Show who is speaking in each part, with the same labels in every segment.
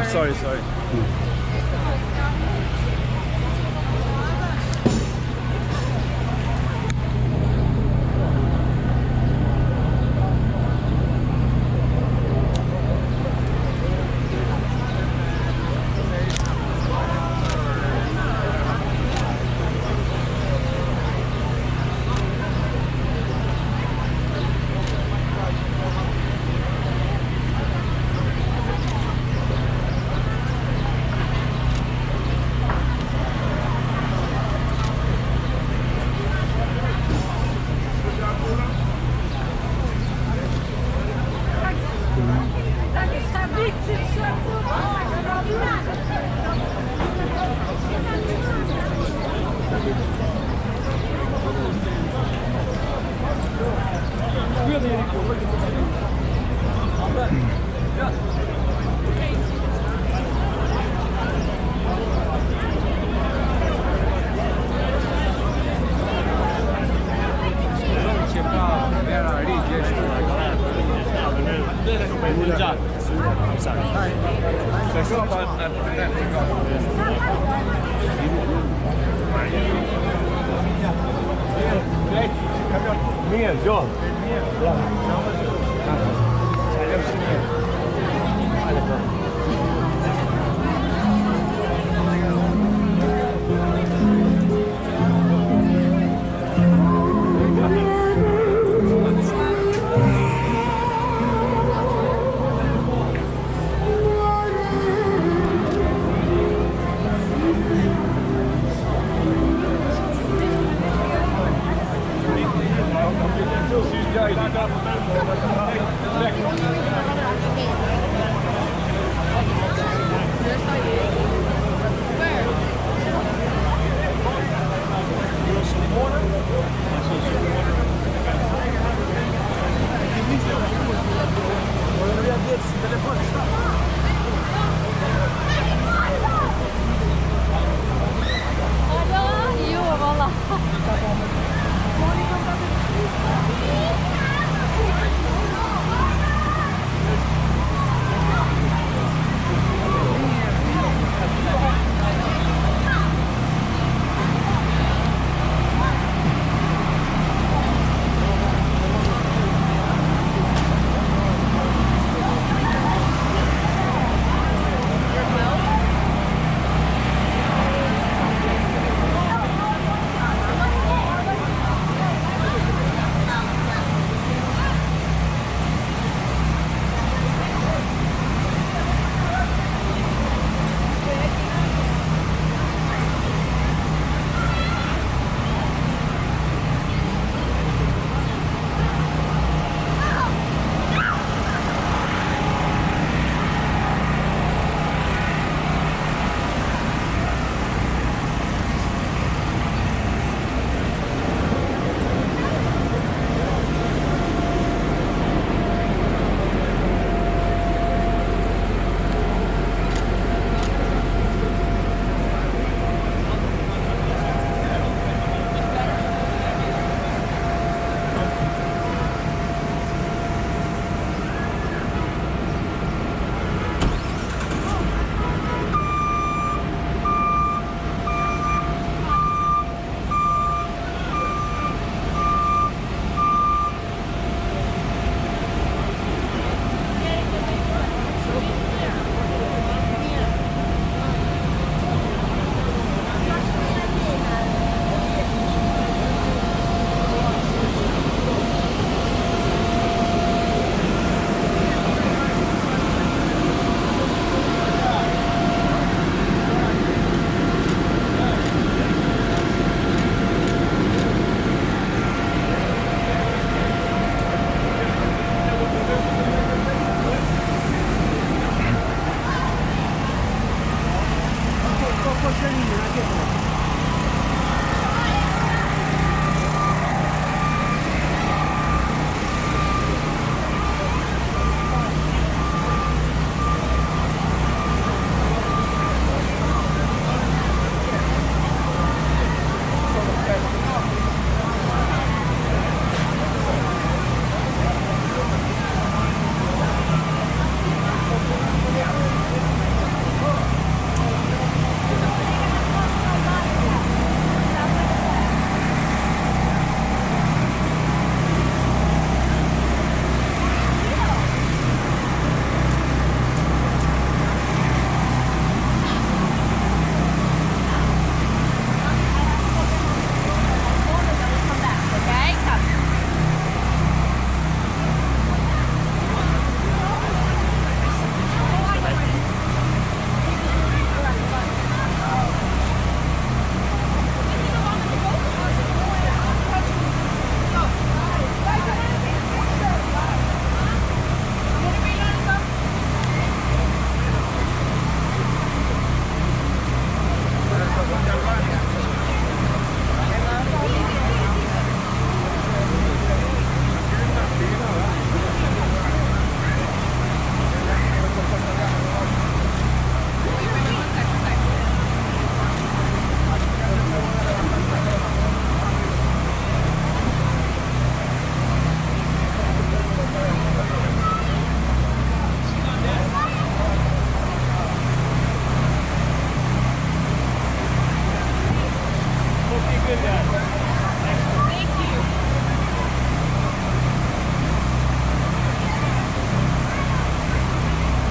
Speaker 1: Oh, sorry.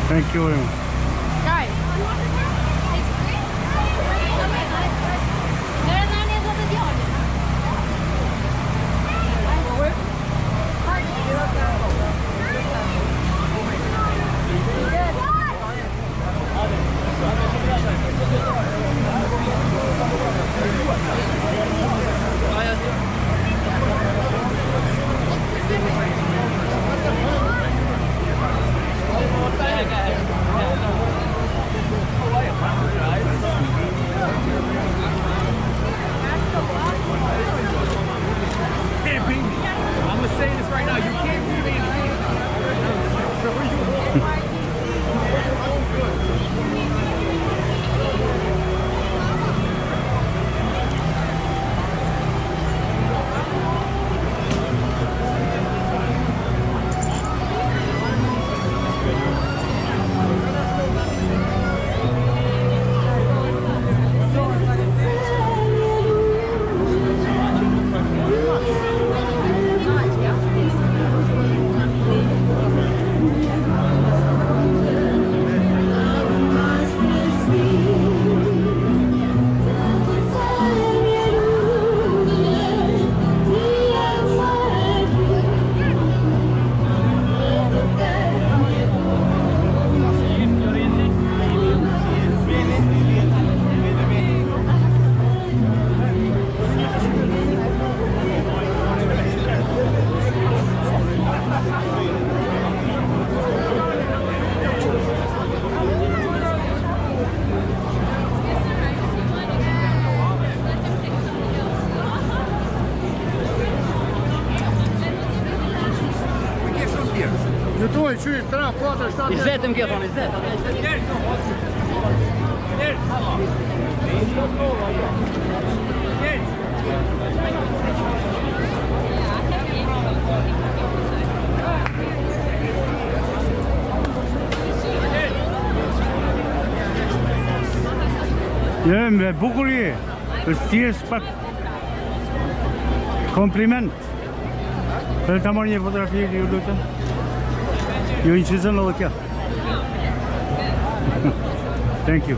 Speaker 1: Thank you very much.
Speaker 2: Guys.
Speaker 3: I'm gonna say this right now. You can't beat me in the game.
Speaker 1: You 2, 3, 4, 4, 5.
Speaker 3: ازاي تمقيط انا ازاي
Speaker 1: Ja, med Bukuli. Stierst pak. Kompliment. Это можно фотографировать тут. You interested in look? Thank you.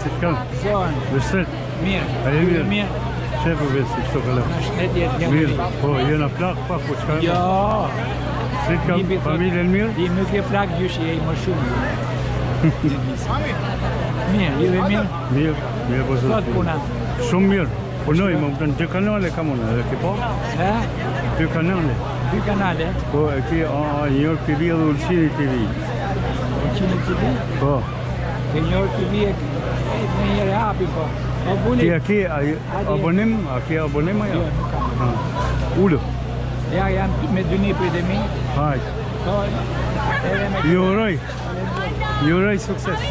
Speaker 1: Sitcom.
Speaker 2: Zonë,
Speaker 1: Vështret.
Speaker 2: mirë.
Speaker 1: A je mirë?
Speaker 2: Mirë.
Speaker 1: Çe po vjen si këto kallë.
Speaker 2: Në shtetë jetë
Speaker 1: Mirë. Po, jena plak pa po çka.
Speaker 2: Jo.
Speaker 1: Sitcom, familjen mirë?
Speaker 2: Ti nuk je plak gjysh je më shumë. Mirë, ju e mirë?
Speaker 1: Mirë po
Speaker 2: Sot
Speaker 1: zot.
Speaker 2: puna.
Speaker 1: Shumë mirë. Punoj, më kupton 2 kanale kam unë, edhe ke po?
Speaker 2: Ha?
Speaker 1: 2 kanale.
Speaker 2: 2 kanale.
Speaker 1: Po, e ki New York TV dhe Ulqini TV.
Speaker 2: Ulqini TV?
Speaker 1: Po.
Speaker 2: E New York TV e në njëre hapi po. O buli.
Speaker 1: Ti a ki abonim? A ki abonim ajo?
Speaker 2: Jo, nuk kam.
Speaker 1: Ullu.
Speaker 2: Ja, janë me dy nipërit e mi.
Speaker 1: Hajt.
Speaker 2: Po, edhe me...
Speaker 1: Ju uroj sukses.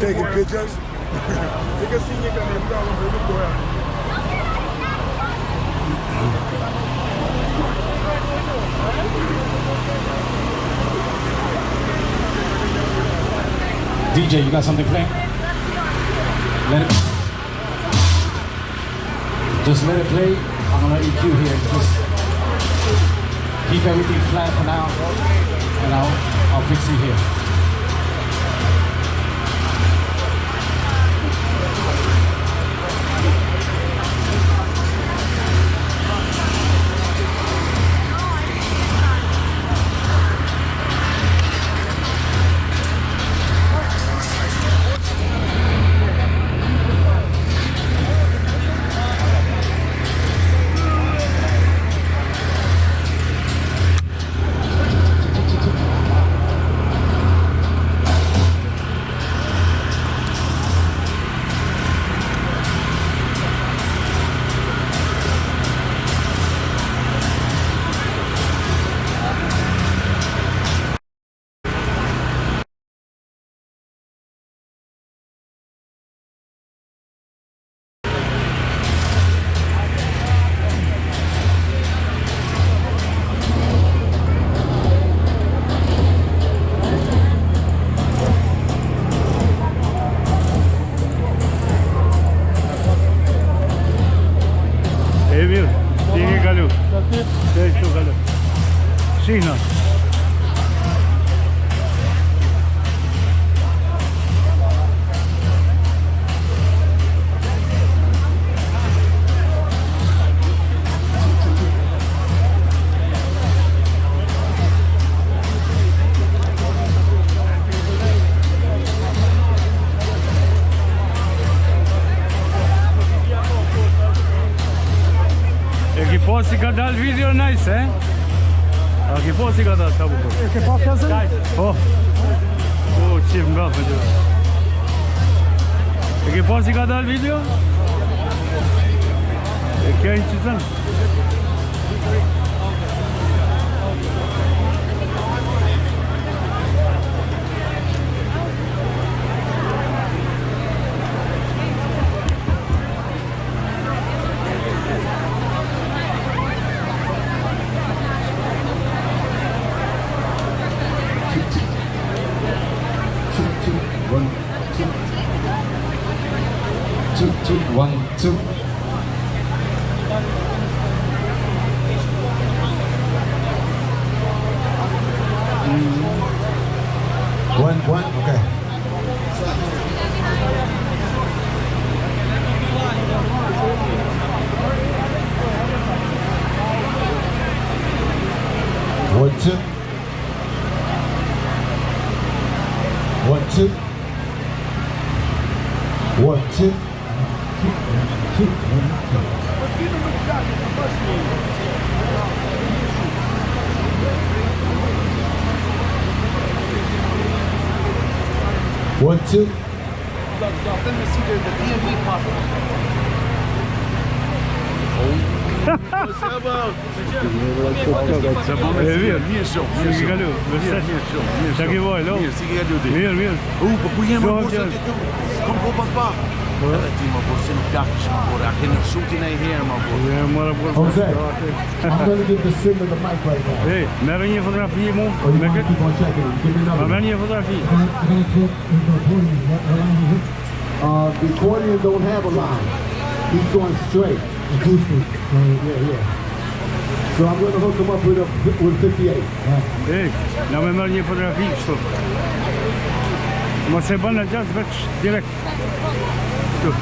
Speaker 4: Taking pictures. You can see you can have problems with the door.
Speaker 5: DJ, you got something playing? Let it. Just let it play. I'm gonna EQ here. Just keep everything flat for now, and I'll fix it here.
Speaker 1: Kina. E che posti che dal video nice, eh? A che posti che dal tabu.
Speaker 2: Che fa casa?
Speaker 1: Oh. Oh, ci bravo. E che posti che dal video? E che ci sono?
Speaker 5: One, two.
Speaker 4: One, okay. One, two. One, two. One, two. Two, one, two. One, two.
Speaker 3: Let me see the DMV possible.
Speaker 1: Ça qui va là.
Speaker 3: Kom op, papa. Você não quer aqui no shooting aí here, my boy.
Speaker 4: Jose, I'm going to give the Simba the mic right now.
Speaker 1: Hey, me ben je fotografie, man.
Speaker 4: Or you want to keep on checking? Give me another.
Speaker 1: Me ben je fotografie.
Speaker 4: The accordion don't have a line. He's going straight. Yeah. So I'm going to hook him up with 58.
Speaker 1: Hey, nou me ben je fotografie, stop. Maar ze van het jas werd direct. Stop.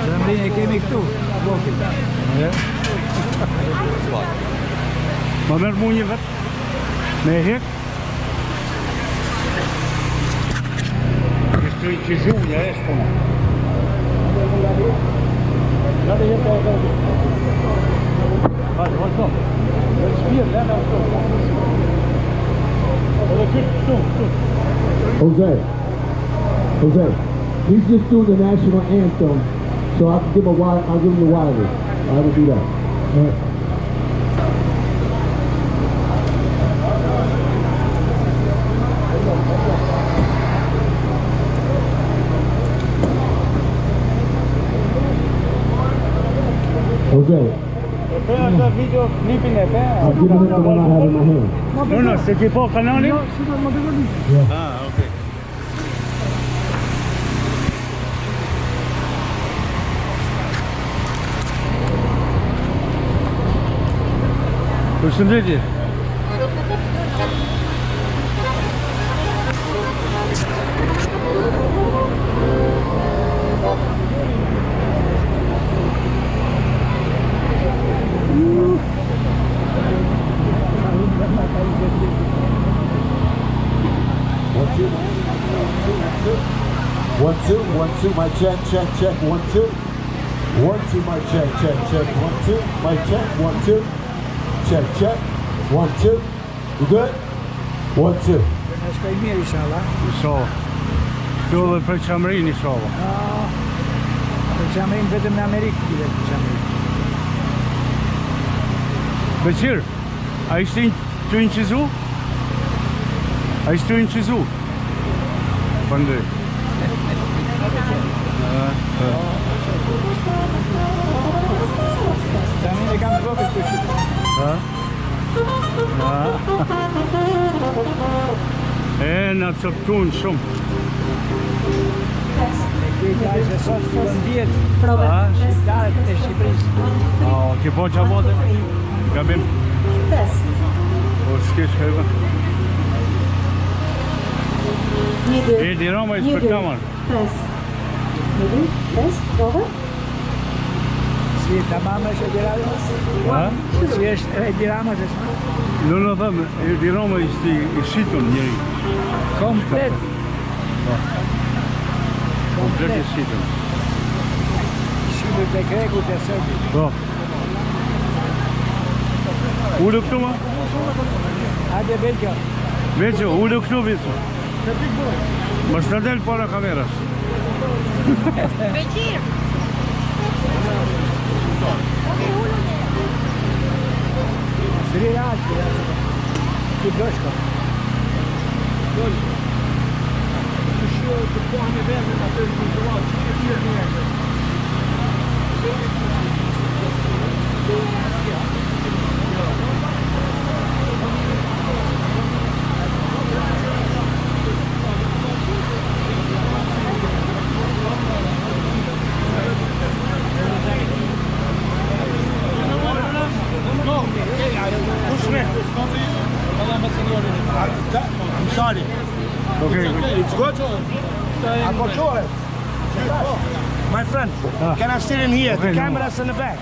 Speaker 2: Dan ben ik toe.
Speaker 1: Ja. Maar met moet je wat? Nee, hek. Je zoekt je echt van. Laat je kijken. Wat dan? Dat is bier, hè? Dat
Speaker 4: Jose, he's just doing the national anthem, so I'll give him the wireless. I will do that. All right. Jose, I'll give him the one I have in my hand.
Speaker 1: Non, c'est qui pas canal?
Speaker 4: Yeah.
Speaker 1: Ah, ok. Përshëndetje.
Speaker 4: One, two, my check, 1, 2. 1, 2, my check, 1, 2. My check, 1, 2. Check, 1, 2. You good? 1, 2.
Speaker 2: Acho que é minha inshallah.
Speaker 1: Zo. Doe për qamërin, inshallah.
Speaker 2: Për qamërin vetëm në Amerikë bile për qamërin.
Speaker 1: Beqir, a ishte të inqizu? A ishte të inqizu? Përndër.
Speaker 2: Qamërin e kam të vogël të shqipë.
Speaker 1: E, në cëptun shumë.
Speaker 2: Kijk, ze zat gelandeerd.
Speaker 1: Ah,
Speaker 2: Daar is je prijs.
Speaker 1: oh, che buon giorno. Gabim. O schiet geven. Hey, die Roma is verkamer.
Speaker 2: Zie je, de mama is er
Speaker 1: Ja?
Speaker 2: Zie je, die mama is
Speaker 1: No, no, tam, die Roma is die Siton njeri.
Speaker 2: compleet.
Speaker 1: Komplet is Siton.
Speaker 2: Zie je, de krijg hoe dat zegt.
Speaker 1: Po. Hoe lukt het, man?
Speaker 2: Hadi belki.
Speaker 1: Veço, hoe lukt het, veço? Ma sta del para kameras.
Speaker 6: Vecino.
Speaker 2: Sri Lanka. Ki doško.
Speaker 3: I'm sorry.
Speaker 1: Okay.
Speaker 3: It's good? Culture. My friend, can I sit in here?
Speaker 1: Okay,
Speaker 3: The
Speaker 1: no.
Speaker 3: camera's in the back.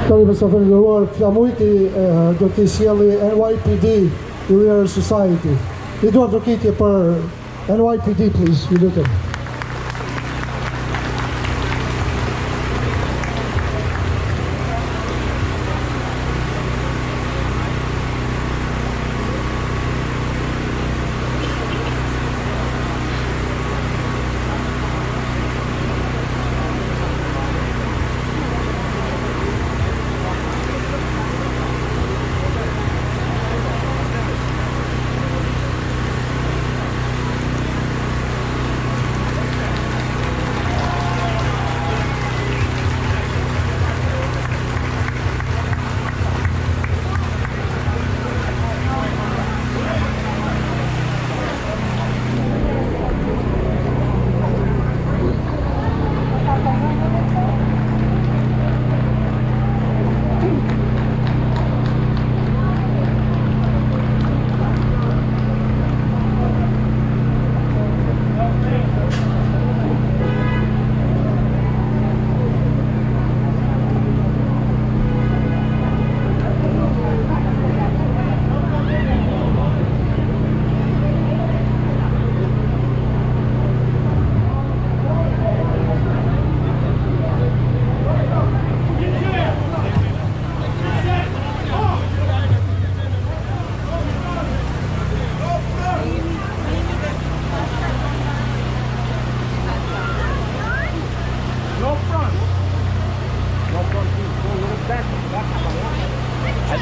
Speaker 7: Cari passatori, siamo qui do sjeli NYPD i Real Society. Vi do advokatje për NYPD, please. Vi lutem.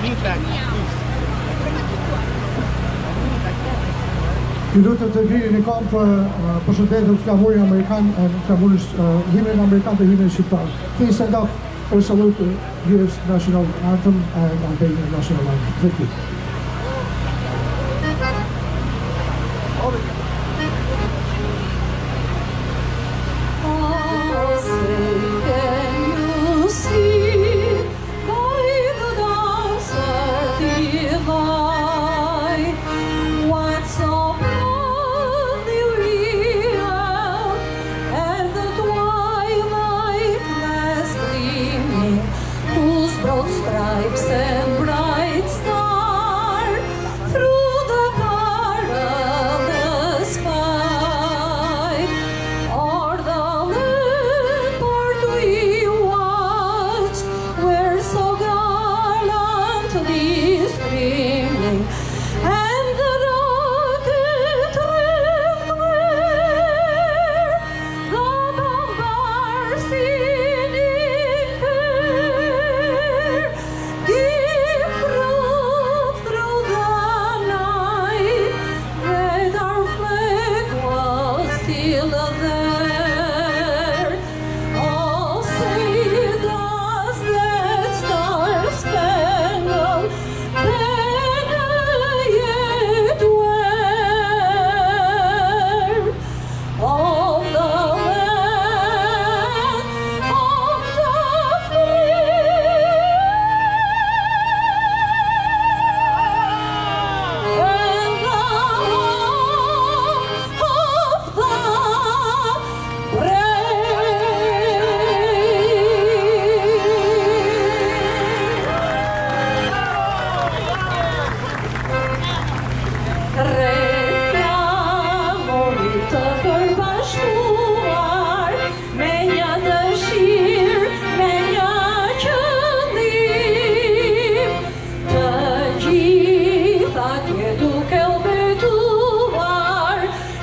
Speaker 3: Lean back, please.
Speaker 7: Ju lutem të vini një kam për përshëndetur flamurin Amerikan, himnin Amerikan dhe himnin shqiptar. Please stand up for salute the US national anthem and Albanian national anthem. Thank you.
Speaker 6: Stripes and bright star through the perilous fight, o'er the rampart we watch, were so gallantly streaming, and the rocket rift where the bombers singing give proof through the night that our flag was still there. Oh, say does that star-spangled banner yet wave of the land of the free? And the home of the Reflamo të përbashkuar me një dëshirë, me një qëllim, të gjitha atje duke u betuar,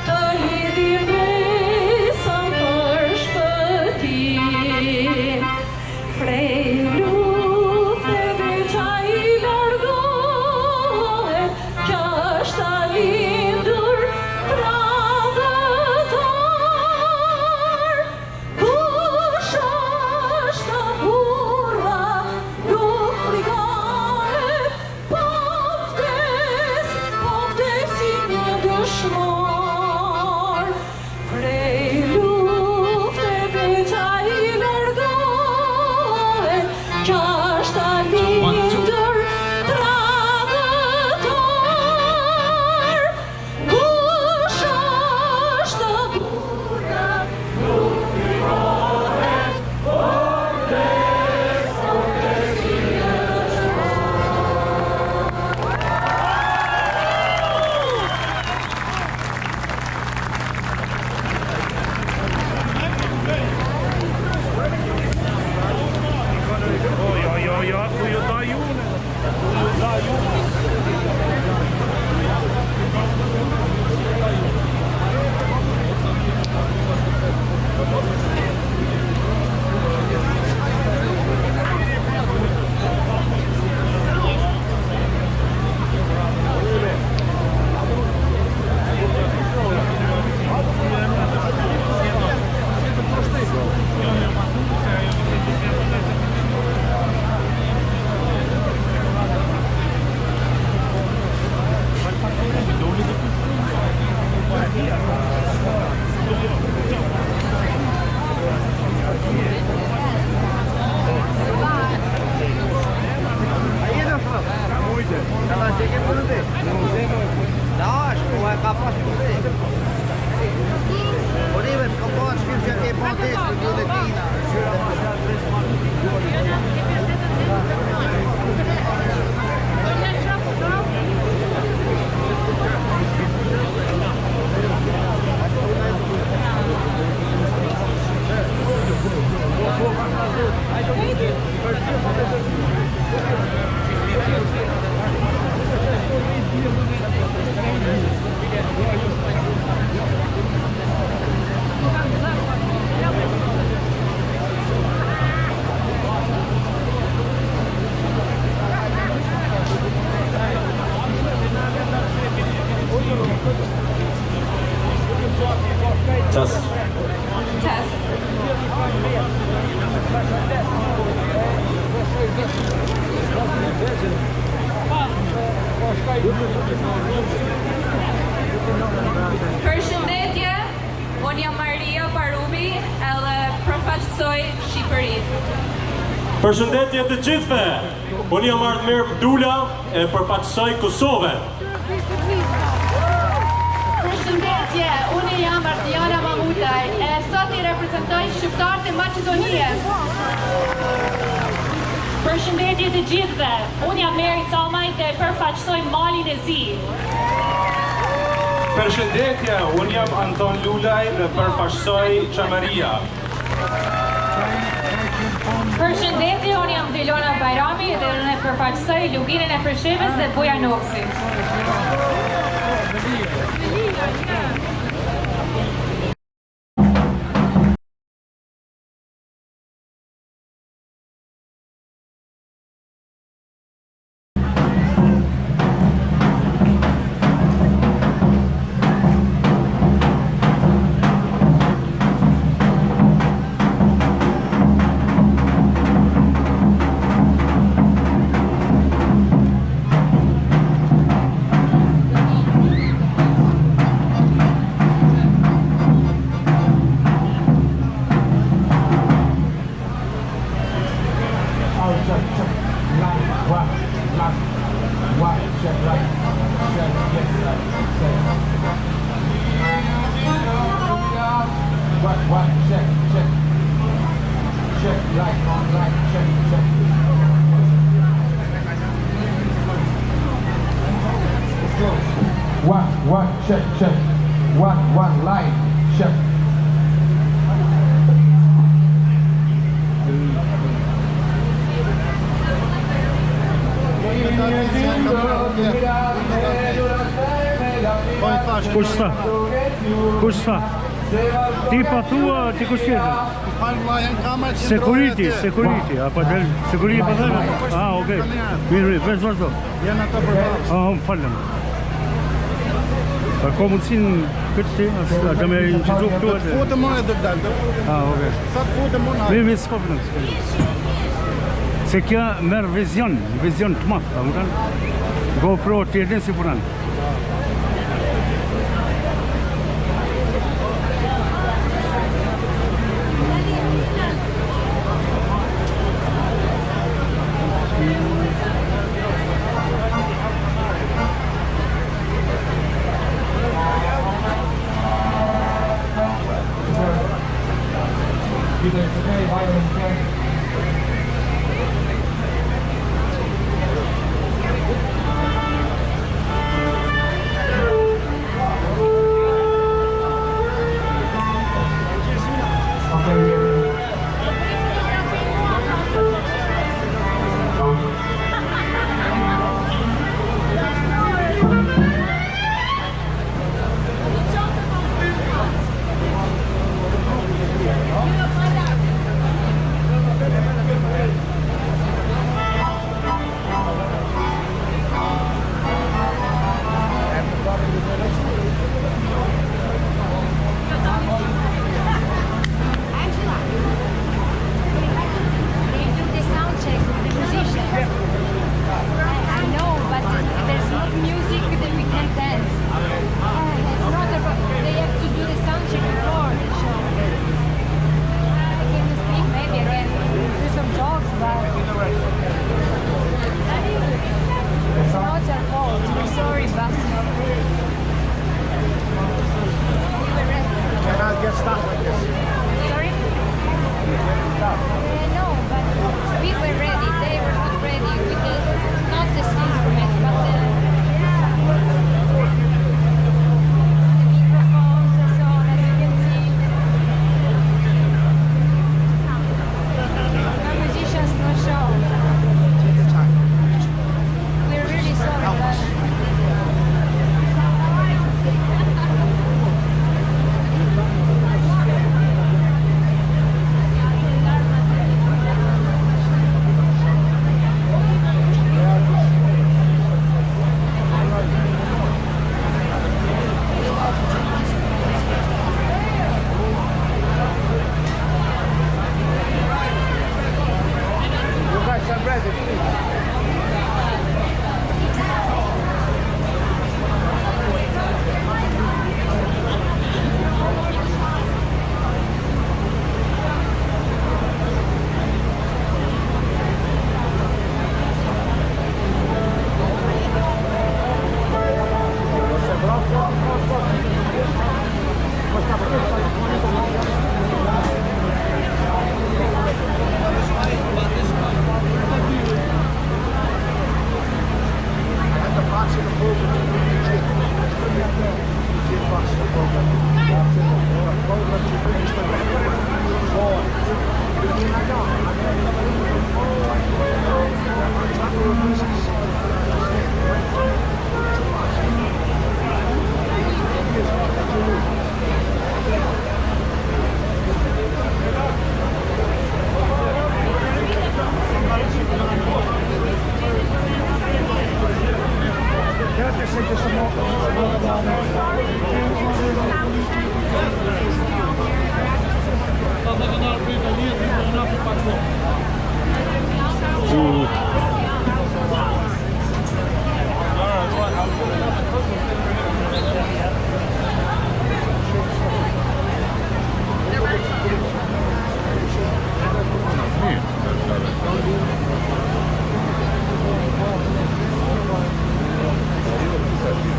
Speaker 6: të lidhim besën për shpëtim. Prej lufteve qa i largohet, që është lindur tradhëtar. Kush është burra, nuk frigohet, po vdesi një dëshmor. Prej lufteve qa i largohet, që është lindur tradhëtar. Kush është burra, nuk frigohet, po vdesi një
Speaker 1: Oj, oj,
Speaker 6: Përshëndetje, unë jam Maria Parumi edhe përfaqësoj Shqipërinë.
Speaker 8: Përshëndetje të gjithëve, unë jam Ardmir Mdula e përfaqësoj Kosovën.
Speaker 6: Përshëndetje, unë jam Ardiana Mamutaj e sot I reprezentoj shqiptarët e Maqedonisë. Përshëndetje të gjithëve, unë jam Meri Camaj dhe përfaqësoj Malin e Zi.
Speaker 8: Përshëndetje, unë jam Anton Lulaj dhe përfaqësoj Çamaria.
Speaker 6: Përshëndetje, unë jam Dilona Bajrami dhe unë përfaqësoj Luginën e Prishevës dhe Bujanovsit.
Speaker 4: Check. One, line, check.
Speaker 1: Kush tha? Kush tha? Ti pa thua ti kush tjetër? Security, apo del security po thënë? Ah, okay. Mirë, veç vazhdo.
Speaker 3: Janë ata për
Speaker 1: Më falem. Pa ko mundësin këtë ti? A ka me qizu këtu atë?
Speaker 3: Futë më e do të dalë.
Speaker 1: Ah, okay.
Speaker 3: Sa të futë më në
Speaker 1: Me s'kop në se kja merë vizion të madh, ta më kanë? GoPro tjetën si punan.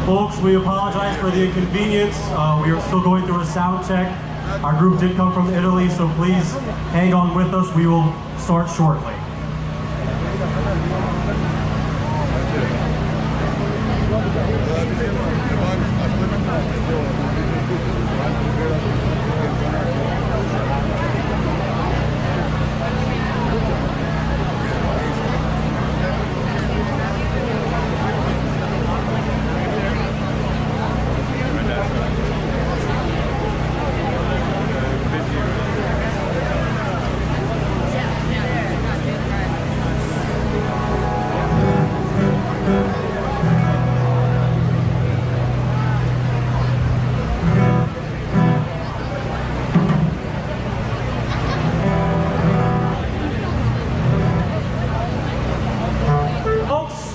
Speaker 8: Folks, we apologize for the inconvenience. We are still going through a sound check. Our group did come from Italy, so please hang on with us. We will start shortly.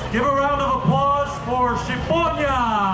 Speaker 8: Give a round of applause for Shiponya!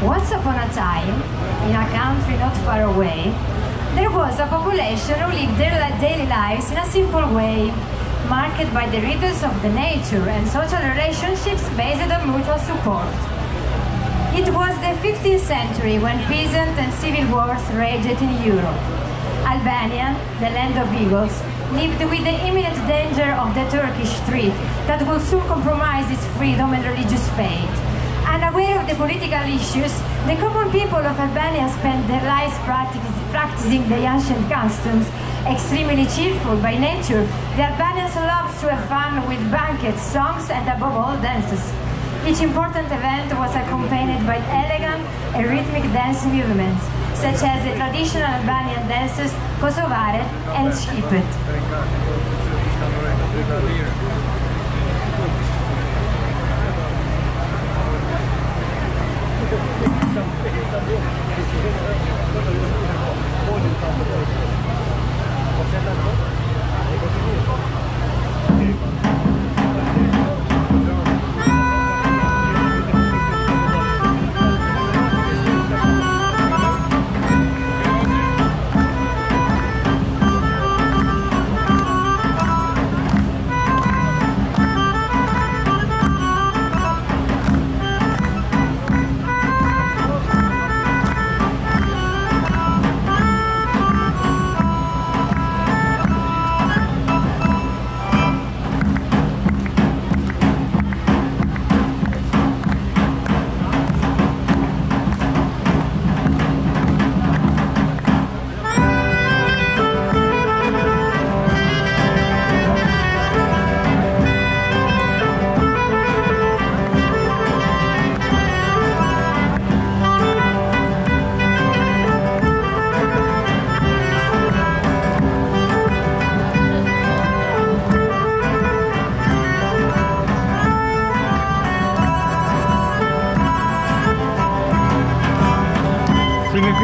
Speaker 9: Once upon a time, in a country not far away, there was a population who lived their daily lives in a simple way, marked by the rhythms of the nature and social relationships based on mutual support. It was the 15th century when peasant and civil wars raged in Europe. Albania, the land of eagles, lived with the imminent danger of the Turkish threat that would soon compromise its freedom and religious faith. Unaware of the political issues, the common people of Albania spent their lives practicing the ancient customs. Extremely cheerful by nature, the Albanians loved to have fun with banquets, songs, and above all, dances. Each important event was accompanied by elegant and rhythmic dance movements, such as the traditional Albanian dances Kosovare and Shqipet.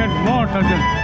Speaker 1: känns smart alltså.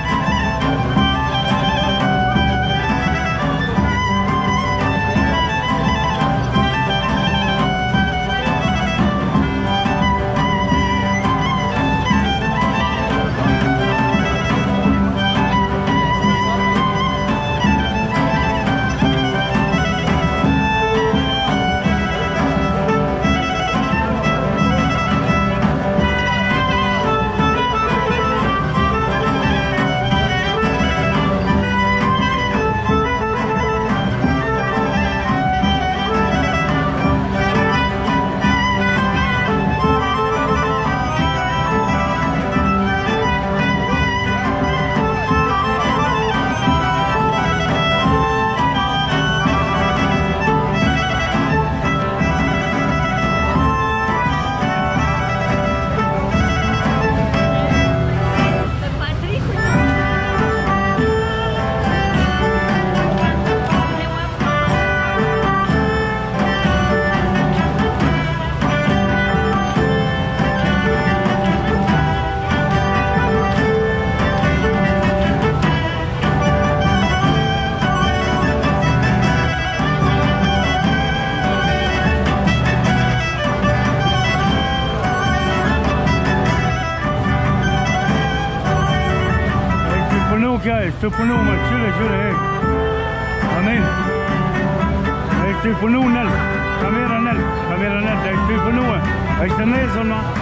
Speaker 1: Estoy por uno, chile, Amén. Estoy por uno, camera nel, estoy por uno. Ahí está eso, ¿no?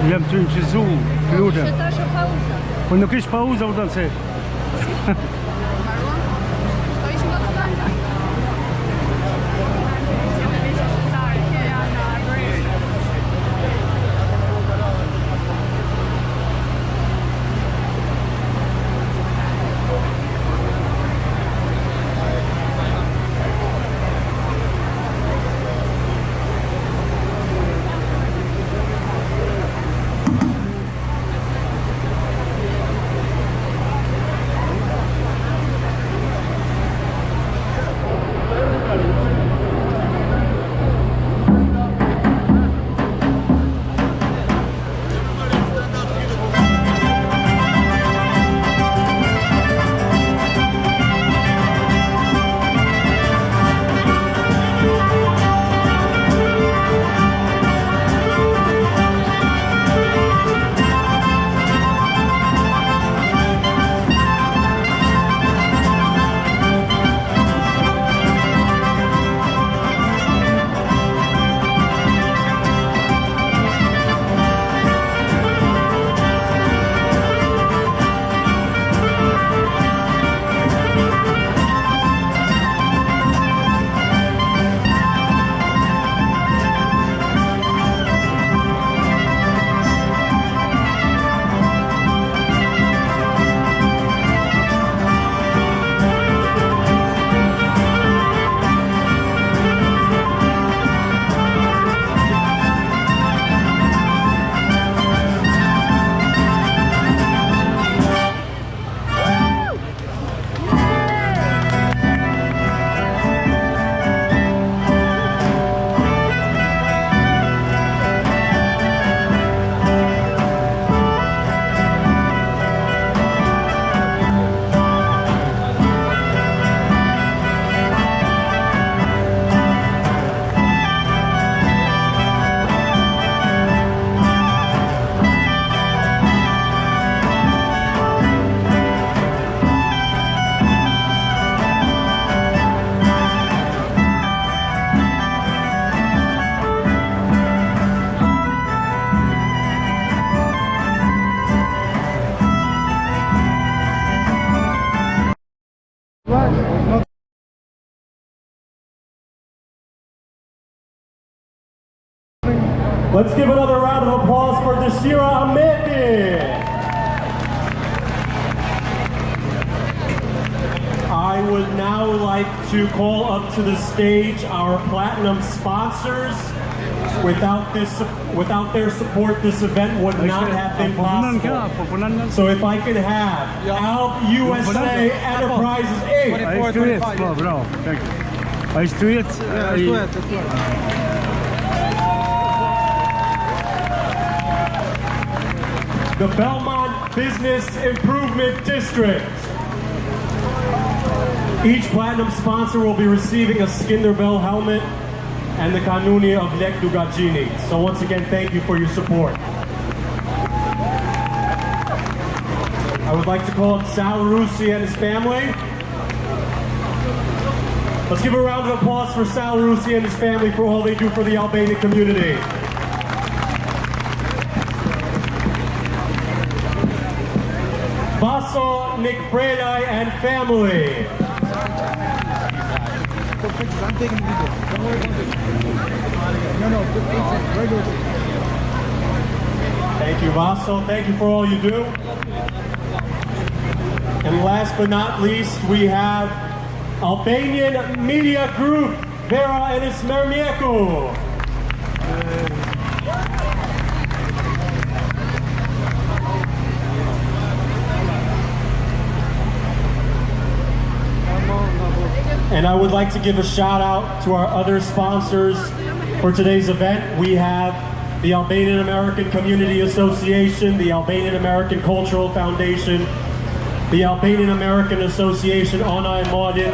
Speaker 1: Jam tu në qizu, lutem. Po nuk ish pauza u dalë se.
Speaker 8: Let's give another round of applause for Dashira Ahmedi. I would now like to call up to the stage our platinum sponsors. Without their support, this event would not have been possible. So if I could have Alp USA Enterprises Inc.
Speaker 1: Bra, thank you. I street.
Speaker 8: The Belmont Business Improvement District. Each platinum sponsor will be receiving a Skinderbell helmet and the Kanuni of Lek Dugajini. So once again, thank you for your support. I would like to call up Sal Rusi and his family. Let's give a round of applause for Sal Rusi and his family for all they do for the Albanian community. Vaso Nick Prelaj and family.
Speaker 2: I'm taking the video. Don't worry about it. No, good pictures. Very good.
Speaker 8: Thank you, Vaso. Thank you for all you do. And last but not least, we have Albanian Media Group, Vera and Ismermieku. And I would like to give a shout out to our other sponsors for today's event. We have the Albanian American Community Association, the Albanian American Cultural Foundation, the Albanian American Association Ona and Maudit,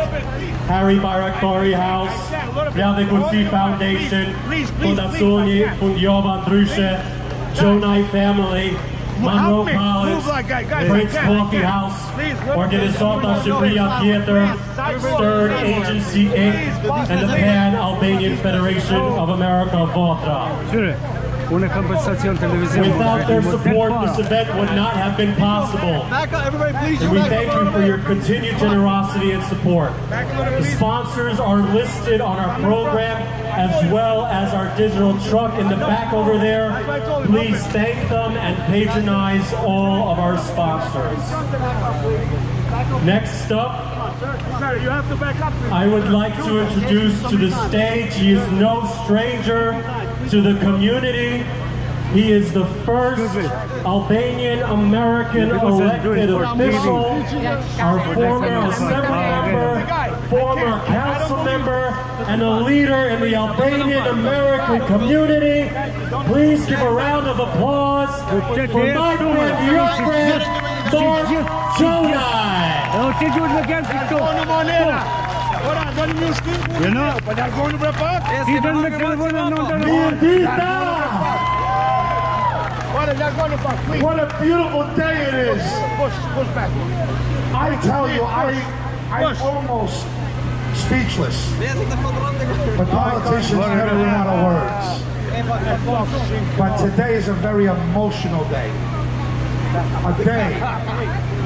Speaker 8: Harry Bayraktari House, Bjave Kunsi Foundation, Fondazioni Fundjova Ndryshe, Jonai Family, Monroe College, Prince Coffee House, Organizata Shqipëria Tjetër, Stern Agency Inc., and the Pan-Albanian Federation of America, Vatra. Without their support, this event would not have been possible. And we thank you for your continued generosity and support. The sponsors are listed on our program as well as our digital truck in the back over there. Please thank them and patronize all of our sponsors. Next up, I would like to introduce to the stage, he is no stranger to the community. He is the first Albanian American elected official, our former assembly member, former council member, and a leader in the Albanian American community. Please give a round of applause for my friend, your friend, Mark Jonai.
Speaker 3: What a beautiful day it is. I tell you, I'm almost speechless. But politicians never run out of words. But today is a very emotional day. A day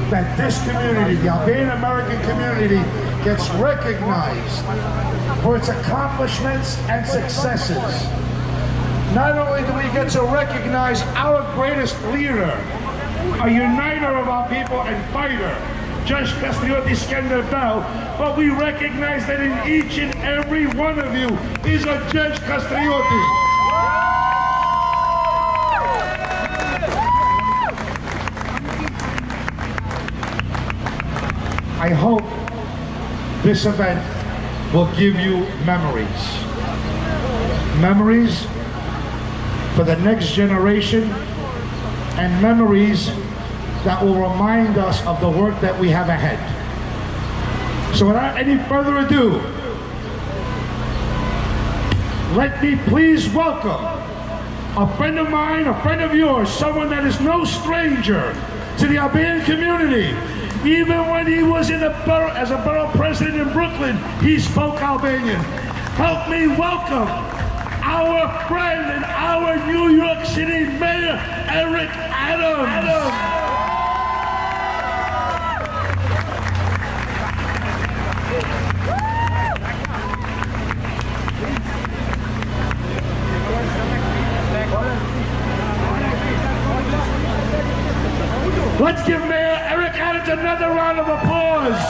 Speaker 3: that this community, the Albanian American community, gets recognized for its accomplishments and successes. Not only do we get to recognize our greatest leader, a uniter of our people and fighter, Judge Kastrioti Skenderbell, but we recognize that in each and every one of you is a Judge Kastrioti. I hope this event will give you memories. Memories for the next generation, and memories that will remind us of the work that we have ahead. So without any further ado, let me please welcome a friend of mine, a friend of yours, someone that is no stranger to the Albanian community. Even when he was in as a borough president in Brooklyn, he spoke Albanian. Help me welcome our friend and our New York City Mayor, Eric Adams.
Speaker 2: Let's give Mayor Eric Adams another round of applause.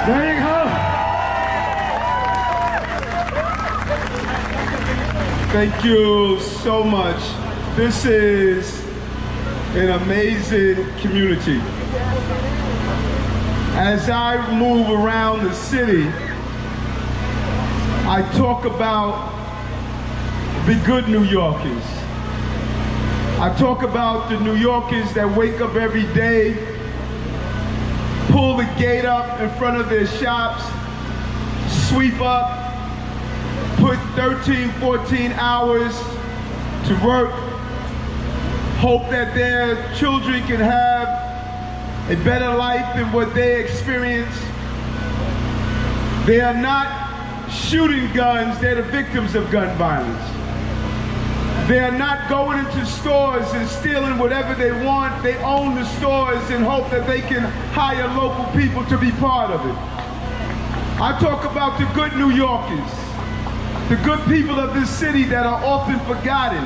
Speaker 2: There you go.
Speaker 10: Thank you so much. This is an amazing community. As I move around the city, I talk about the good New Yorkers. I talk about the New Yorkers that wake up every day, pull the gate up in front of their shops, sweep up, put 13, 14 hours to work, hope that their children can have a better life than what they experience. They are not shooting guns, they're the victims of gun violence. They are not going into stores and stealing whatever they want. They own the stores and hope that they can hire local people to be part of it. I talk about the good New Yorkers, the good people of this city that are often forgotten.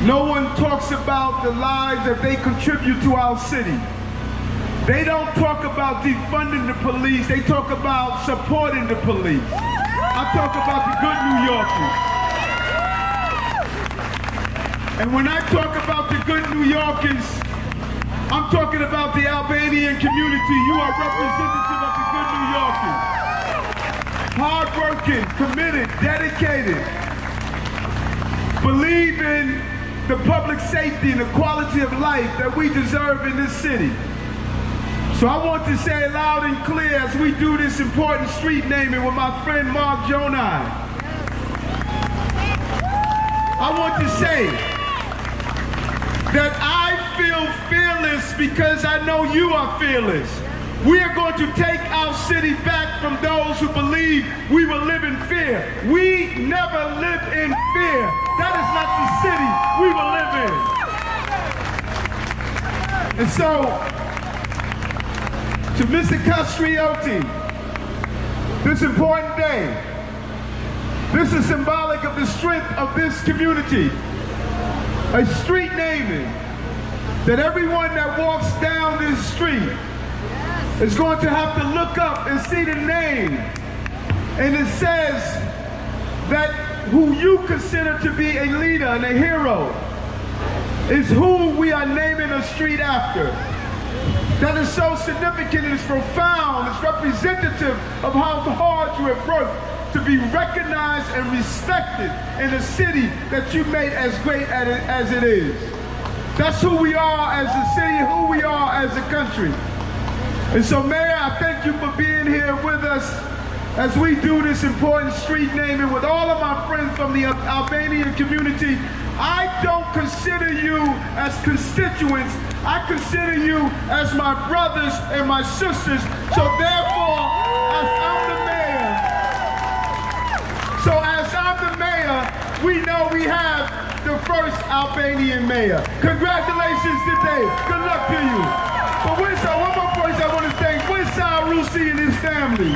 Speaker 10: No one talks about the lives that they contribute to our city. They don't talk about defunding the police, they talk about supporting the police. I talk about the good New Yorkers. And when I talk about the good New Yorkers, I'm talking about the Albanian community. You are representative of the good New Yorkers. Hard-working, committed, dedicated, believe in the public safety and the quality of life that we deserve in this city. So I want to say loud and clear as we do this important street naming with my friend Mark Jonai. I want to say that I feel fearless because I know you are fearless. We are going to take our city back from those who believe we will live in fear. We never live in fear. That is not the city we will live in. And so, to Mr. Castrioti, this important day, this is symbolic of the strength of this community. A street naming that everyone that walks down this street is going to have to look up and see the name. And it says that who you consider to be a leader and a hero is who we are naming a street after. That is so significant, it's profound, it's representative of how hard you have worked to be recognized and respected in a city that you made as great as it is. That's who we are as a city, who we are as a country. And so, Mayor, I thank you for being here with us as we do this important street naming with all of my friends from the Albanian community. I don't consider you as constituents. I consider you as my brothers and my sisters. So therefore, as I'm the mayor, we know we have the first Albanian mayor. Congratulations today. Good luck to you. But one more place I want to thank. Where's Sal Rusi and his family?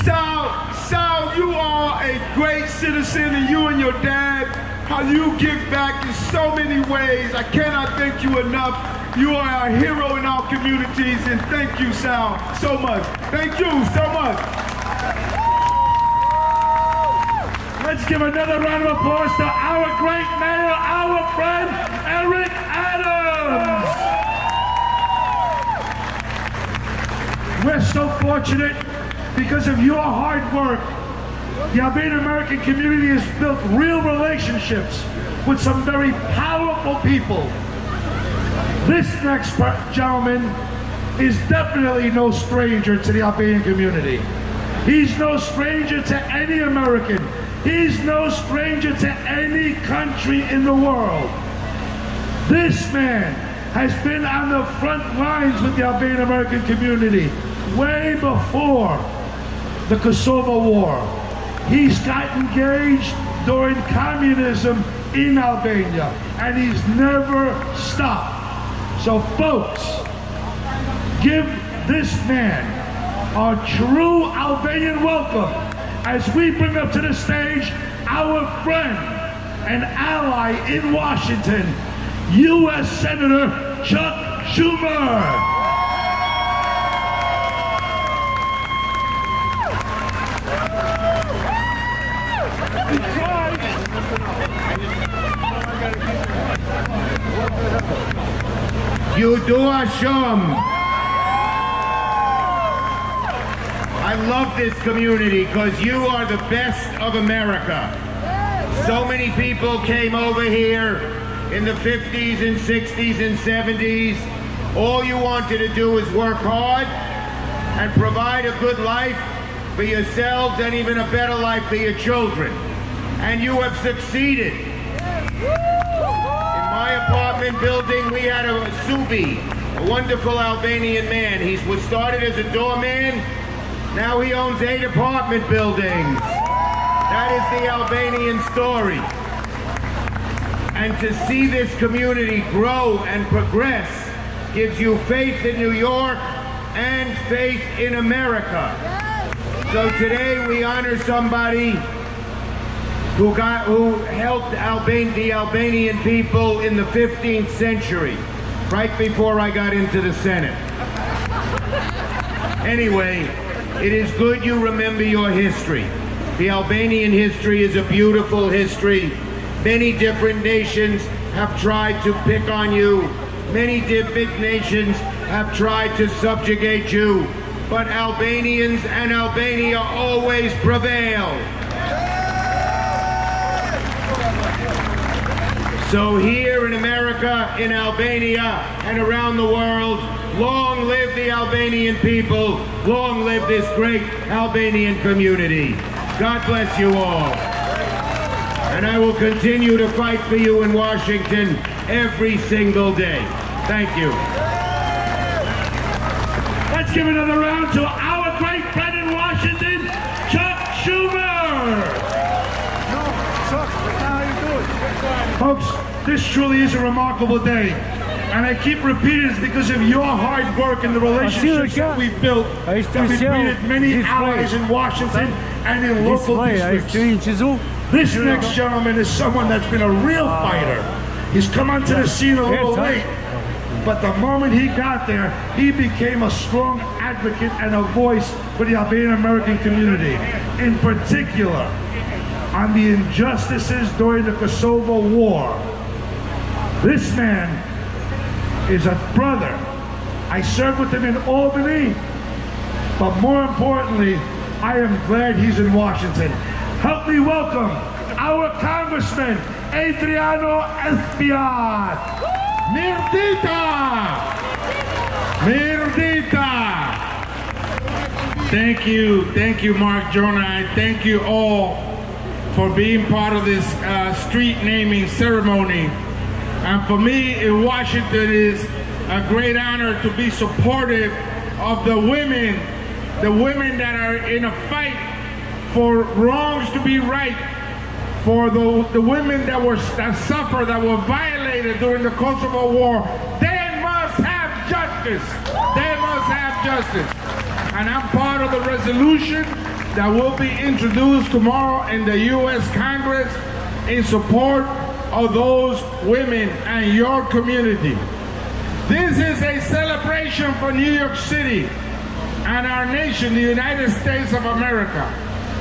Speaker 10: Sal, you are a great citizen, and you and your dad, how you give back in so many ways. I cannot thank you enough. You are a hero in our communities, and thank you, Sal, so much. Thank you so much.
Speaker 2: Let's give another round of applause to our great mayor, our friend, Eric Adams. We're so fortunate because of your hard work. The Albanian American community has built real relationships with some very powerful people. This next gentleman is definitely no stranger to the Albanian community. He's no stranger to any American. He's no stranger to any country in the world. This man has been on the front lines with the Albanian American community way before the Kosovo War. He's got engaged during communism in Albania, and he's never stopped. So folks, give this man a true Albanian welcome as we bring up to the stage our friend, and ally in Washington, U.S. Senator Chuck Schumer.
Speaker 11: Yudua Shum. I love this community because you are the best of America. So many people came over here in the 50s and 60s and 70s. All you wanted to do is work hard and provide a good life for yourselves and even a better life for your children. And you have succeeded. In my apartment building, we had a Subi, a wonderful Albanian man. He was started as a doorman. Now he owns 8 apartment buildings. That is the Albanian story. And to see this community grow and progress gives you faith in New York and faith in America. So today we honor somebody who helped the Albanian people in the 15th century, right before I got into the Senate. Anyway, it is good you remember your history. The Albanian history is a beautiful history. Many different nations have tried to pick on you. Many different nations have tried to subjugate you. But Albanians and Albania always prevail. So here in America, in Albania, and around the world, long live the Albanian people. Long live this great Albanian community. God bless you all. And I will continue to fight for you in Washington every single day. Thank you.
Speaker 2: Let's give another round to our great friend in Washington, Chuck Schumer.
Speaker 3: Chuck, how you doing?
Speaker 2: Folks, this truly is a remarkable day. And I keep repeating this because of your hard work and the relationships that we've built, that we've created many allies in Washington and in local districts. This next gentleman is someone that's been a real fighter. He's come onto the scene a little late, but the moment he got there, he became a strong advocate and a voice for the Albanian American community, in particular on the injustices during the Kosovo War. This man is a brother. I served with him in Albany, but more importantly, I am glad he's in Washington. Help me welcome our Congressman, Adriano Espiat. Mirdita! Mirdita!
Speaker 12: Thank you, Mark Jonah. I thank you all for being part of this street naming ceremony. And for me in Washington, it is a great honor to be supportive of the women that are in a fight for wrongs to be right, for the women that suffered, that were violated during the Kosovo War. They must have justice. They must have justice. And I'm part of the resolution that will be introduced tomorrow in the U.S. Congress in support of those women and your community. This is a celebration for New York City and our nation, the United States of America,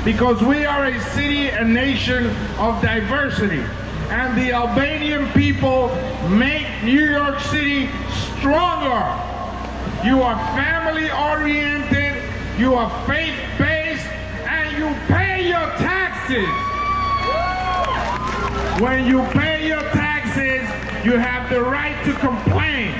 Speaker 12: because we are a city and nation of diversity. And the Albanian people make New York City stronger. You are family-oriented, you are faith-based, and you pay your taxes. When you pay your taxes, you have the right to complain.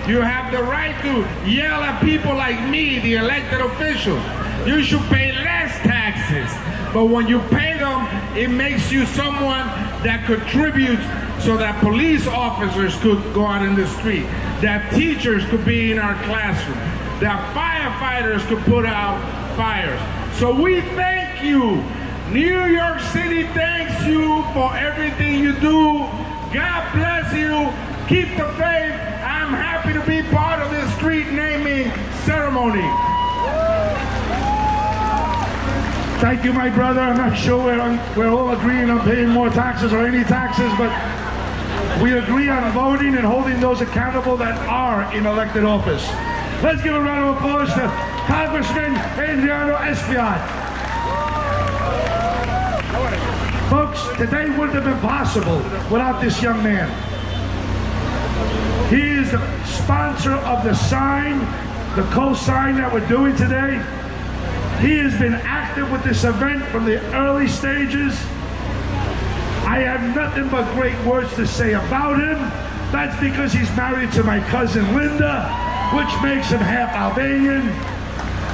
Speaker 12: You have the right to yell at people like me, the elected officials. You should pay less taxes. But when you pay them, it makes you someone that contributes so that police officers could go out in the street, that teachers could be in our classroom, that firefighters could put out fires. So we thank you. New York City thanks you for everything you do. God bless you. Keep the faith. I'm happy to be part of this street naming ceremony.
Speaker 2: Thank you, my brother. I'm not sure we're all agreeing on paying more taxes or any taxes, but we agree on voting and holding those accountable that are in elected office. Let's give a round of applause to Congressman Adriano Espiat. Folks, today wouldn't have been possible without this young man. He is the sponsor of the sign, the co-sign that we're doing today. He has been active with this event from the early stages. I have nothing but great words to say about him. That's because he's married to my cousin Linda, which makes him half Albanian,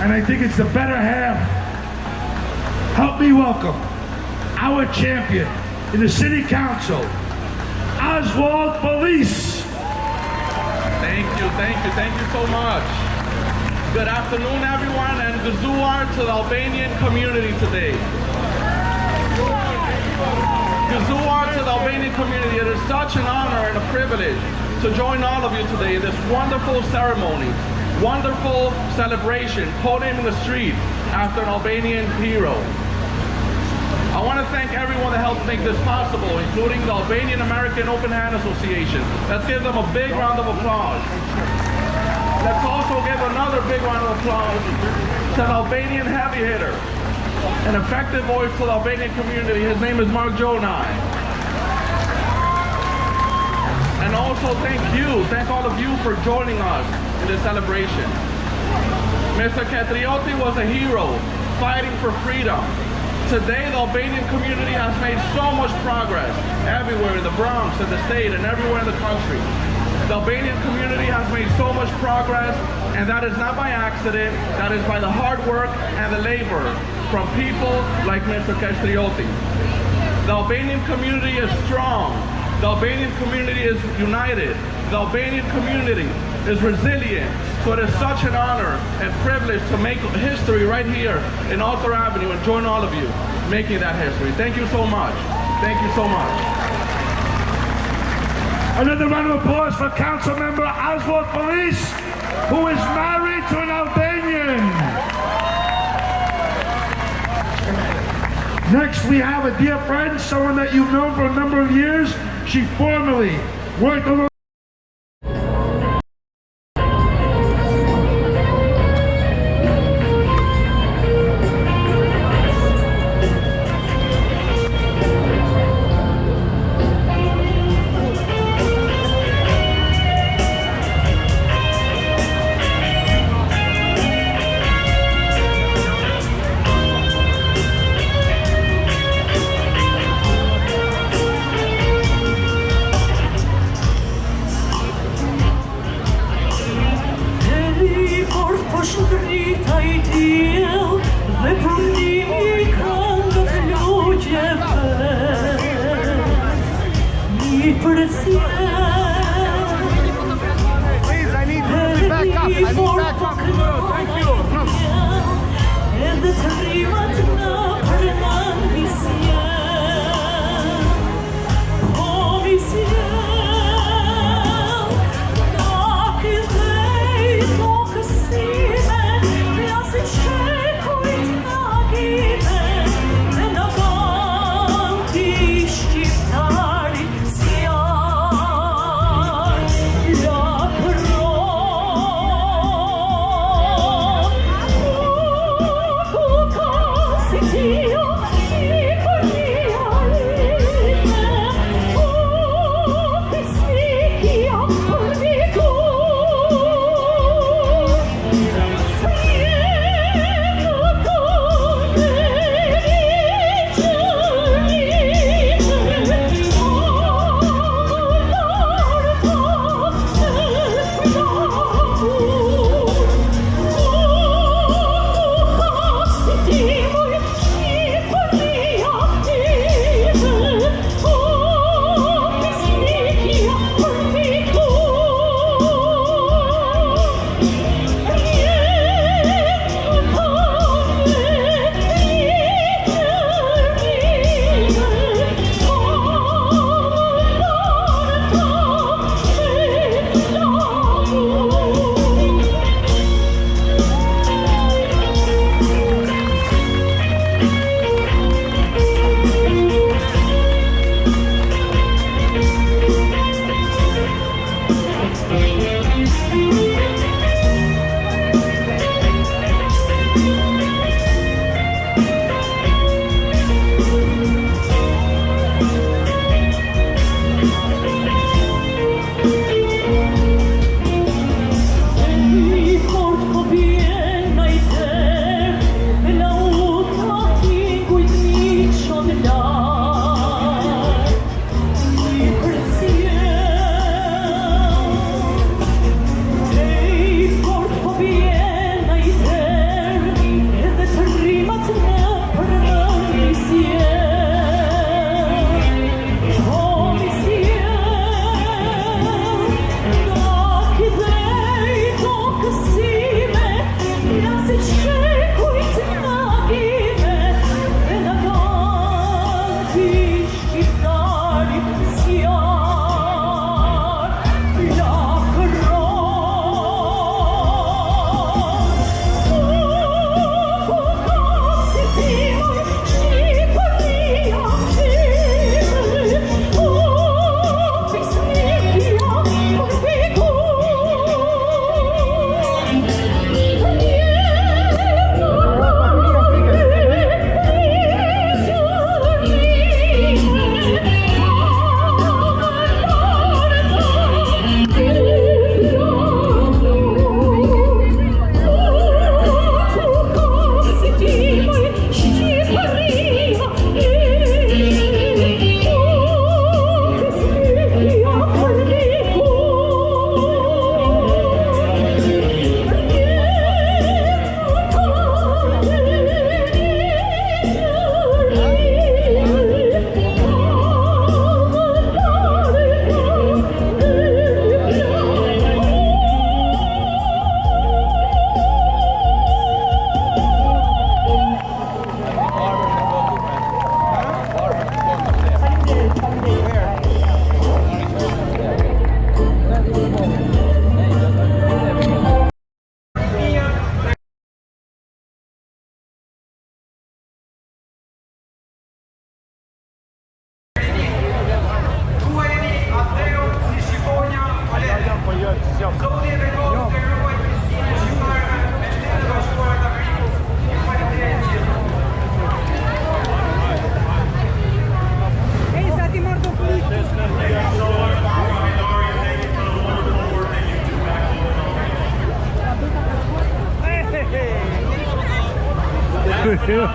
Speaker 2: and I think it's the better half. Help me welcome our champion in the City Council, Oswald Police.
Speaker 13: Thank you so much. Good afternoon, everyone, and Gazuar to the Albanian community today. Gazuar to the Albanian community. It is such an honor and a privilege to join all of you today in this wonderful ceremony, wonderful celebration, podium in the street after an Albanian hero. I want to thank everyone that helped make this possible, including the Albanian American Open Hand Association. Let's give them a big round of applause. Let's also give another big round of applause to an Albanian heavy hitter, an effective voice to the Albanian community. His name is Mark Jonai. And also thank all of you for joining us in this celebration. Mr. Katrioti was a hero fighting for freedom. Today, the Albanian community has made so much progress everywhere in the Bronx, in the state, and everywhere in the country. The Albanian community has made so much progress, and that is not by accident. That is by the hard work and the labor from people like Mr. Kastrioti. The Albanian community is strong. The Albanian community is united. The Albanian community is resilient. So it is such an honor and privilege to make history right here in Arthur Avenue and join all of you making that history. Thank you so much. Thank you so much.
Speaker 2: Another round of applause for Council Member Oswald Police, who is married to an Albanian. Next, we have a dear friend, someone that you've known for a number of years. She formerly worked on
Speaker 10: Please, I need to back up. I need back up. Thank you.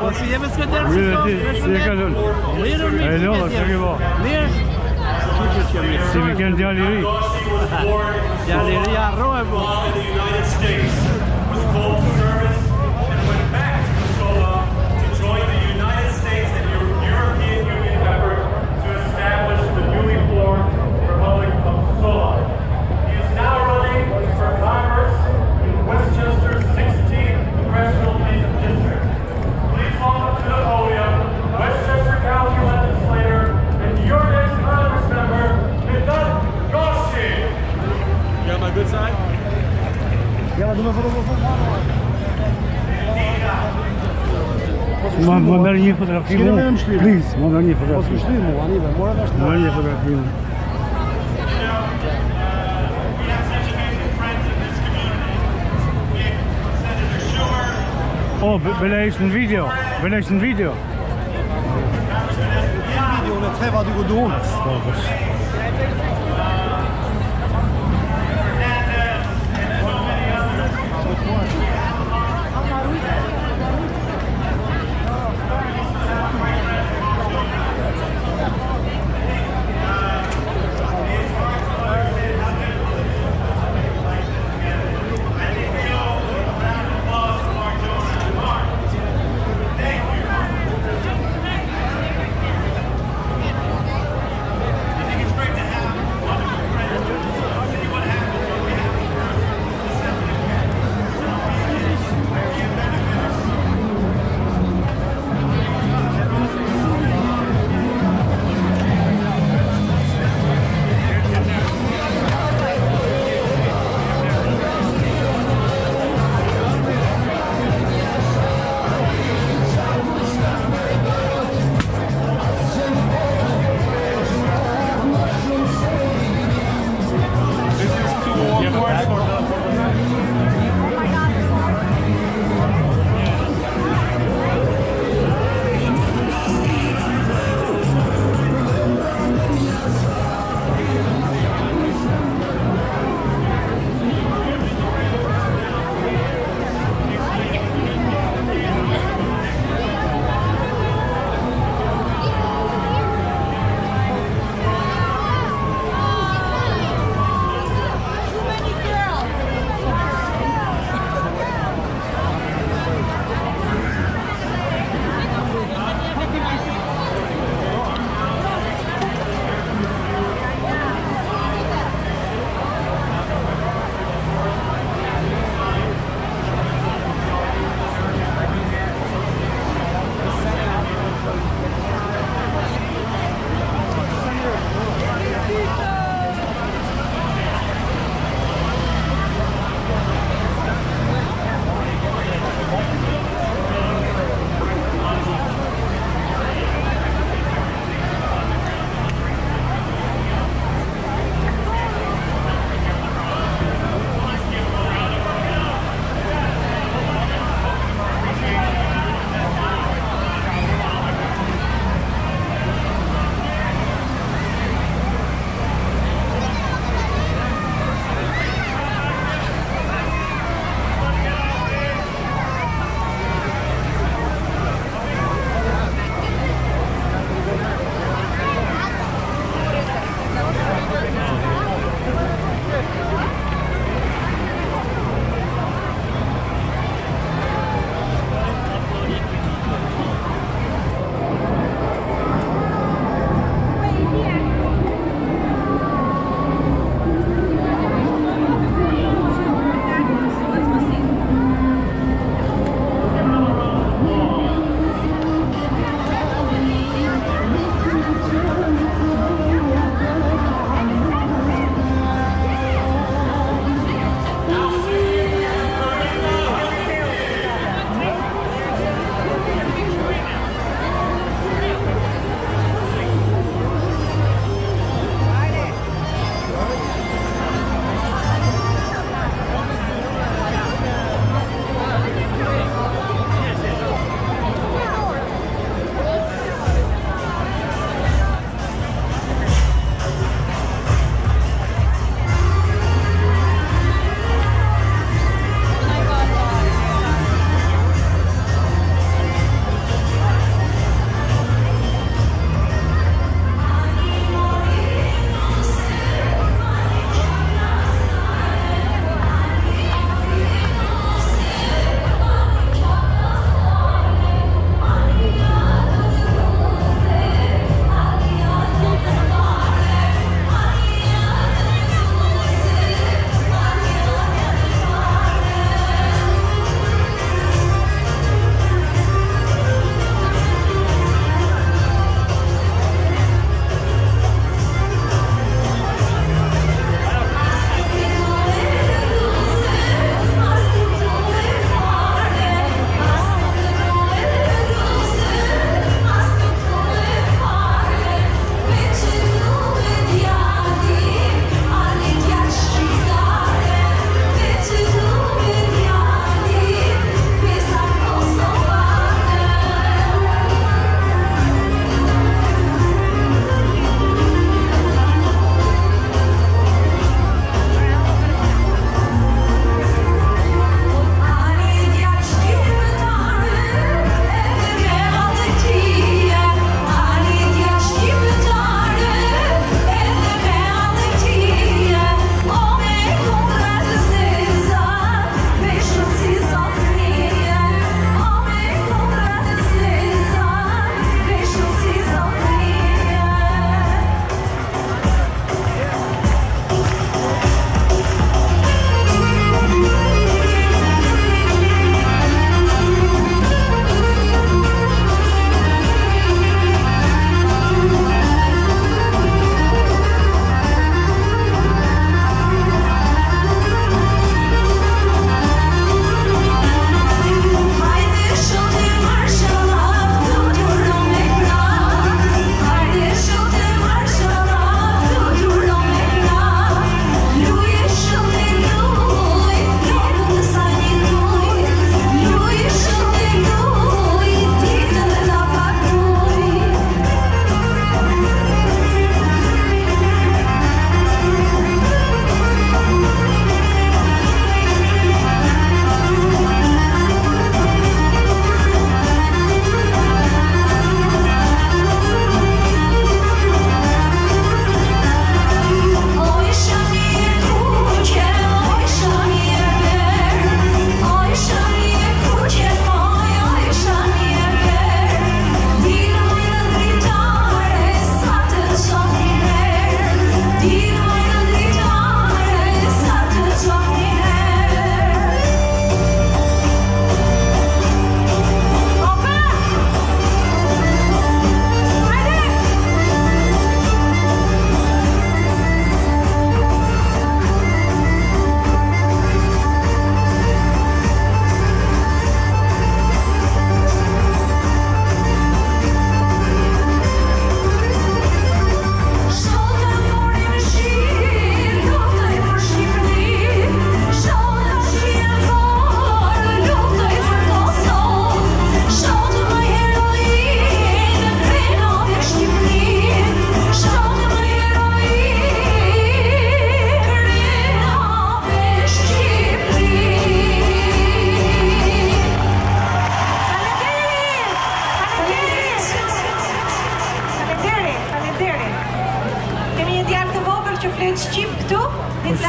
Speaker 14: وصية بس كدر
Speaker 1: C'est week-end Dialéry.
Speaker 14: Dialéry à Rome.
Speaker 8: In the United States was called to service and went back to Kosovo to join the United States and European Union effort to establish the newly formed Republic of Kosovo. He is now running for Congress in Westchester's 16th Congressional District. Please welcome to the podium Westchester County legislator and your next Congress member, Mr. Gossi.
Speaker 14: You have my good side?
Speaker 1: Mon dernier photographie, please, mon dernier photographie. Mon dernier photographie. Oh, beluister een video. Beluister een video.
Speaker 14: Video met twee wat ik doen.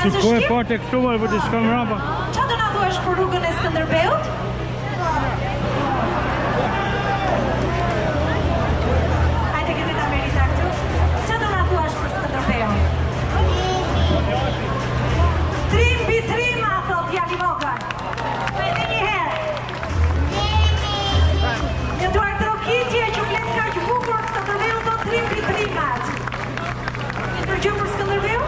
Speaker 1: Shikoj pa tek këtu, po të shkojmë mbrapa.
Speaker 9: Çfarë do na thuash për rrugën e Skënderbeut? Hajde që ta merita këtu. Çfarë do na thuash për Skënderbeun? Trimbi trima, thot Jali Vogël. Hajde një herë. Një duar trokitje që flet kaq bukur Skënderbeu do trimbi trima. Një përgjigje për Skënderbeu?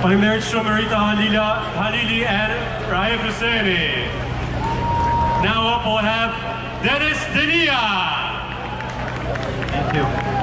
Speaker 8: Faleminderit shumë Merita Halili and Raif Husseini. Now up we'll have Dennis Denia. Thank you.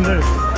Speaker 1: Vale.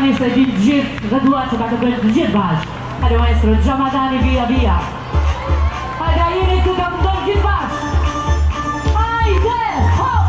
Speaker 15: normalistă din Gir, răduați dacă vreți Gir baș. Haide maestru, Jamadani via via. Haide aici tu că-mi dăm Gir baș. Haide, hop!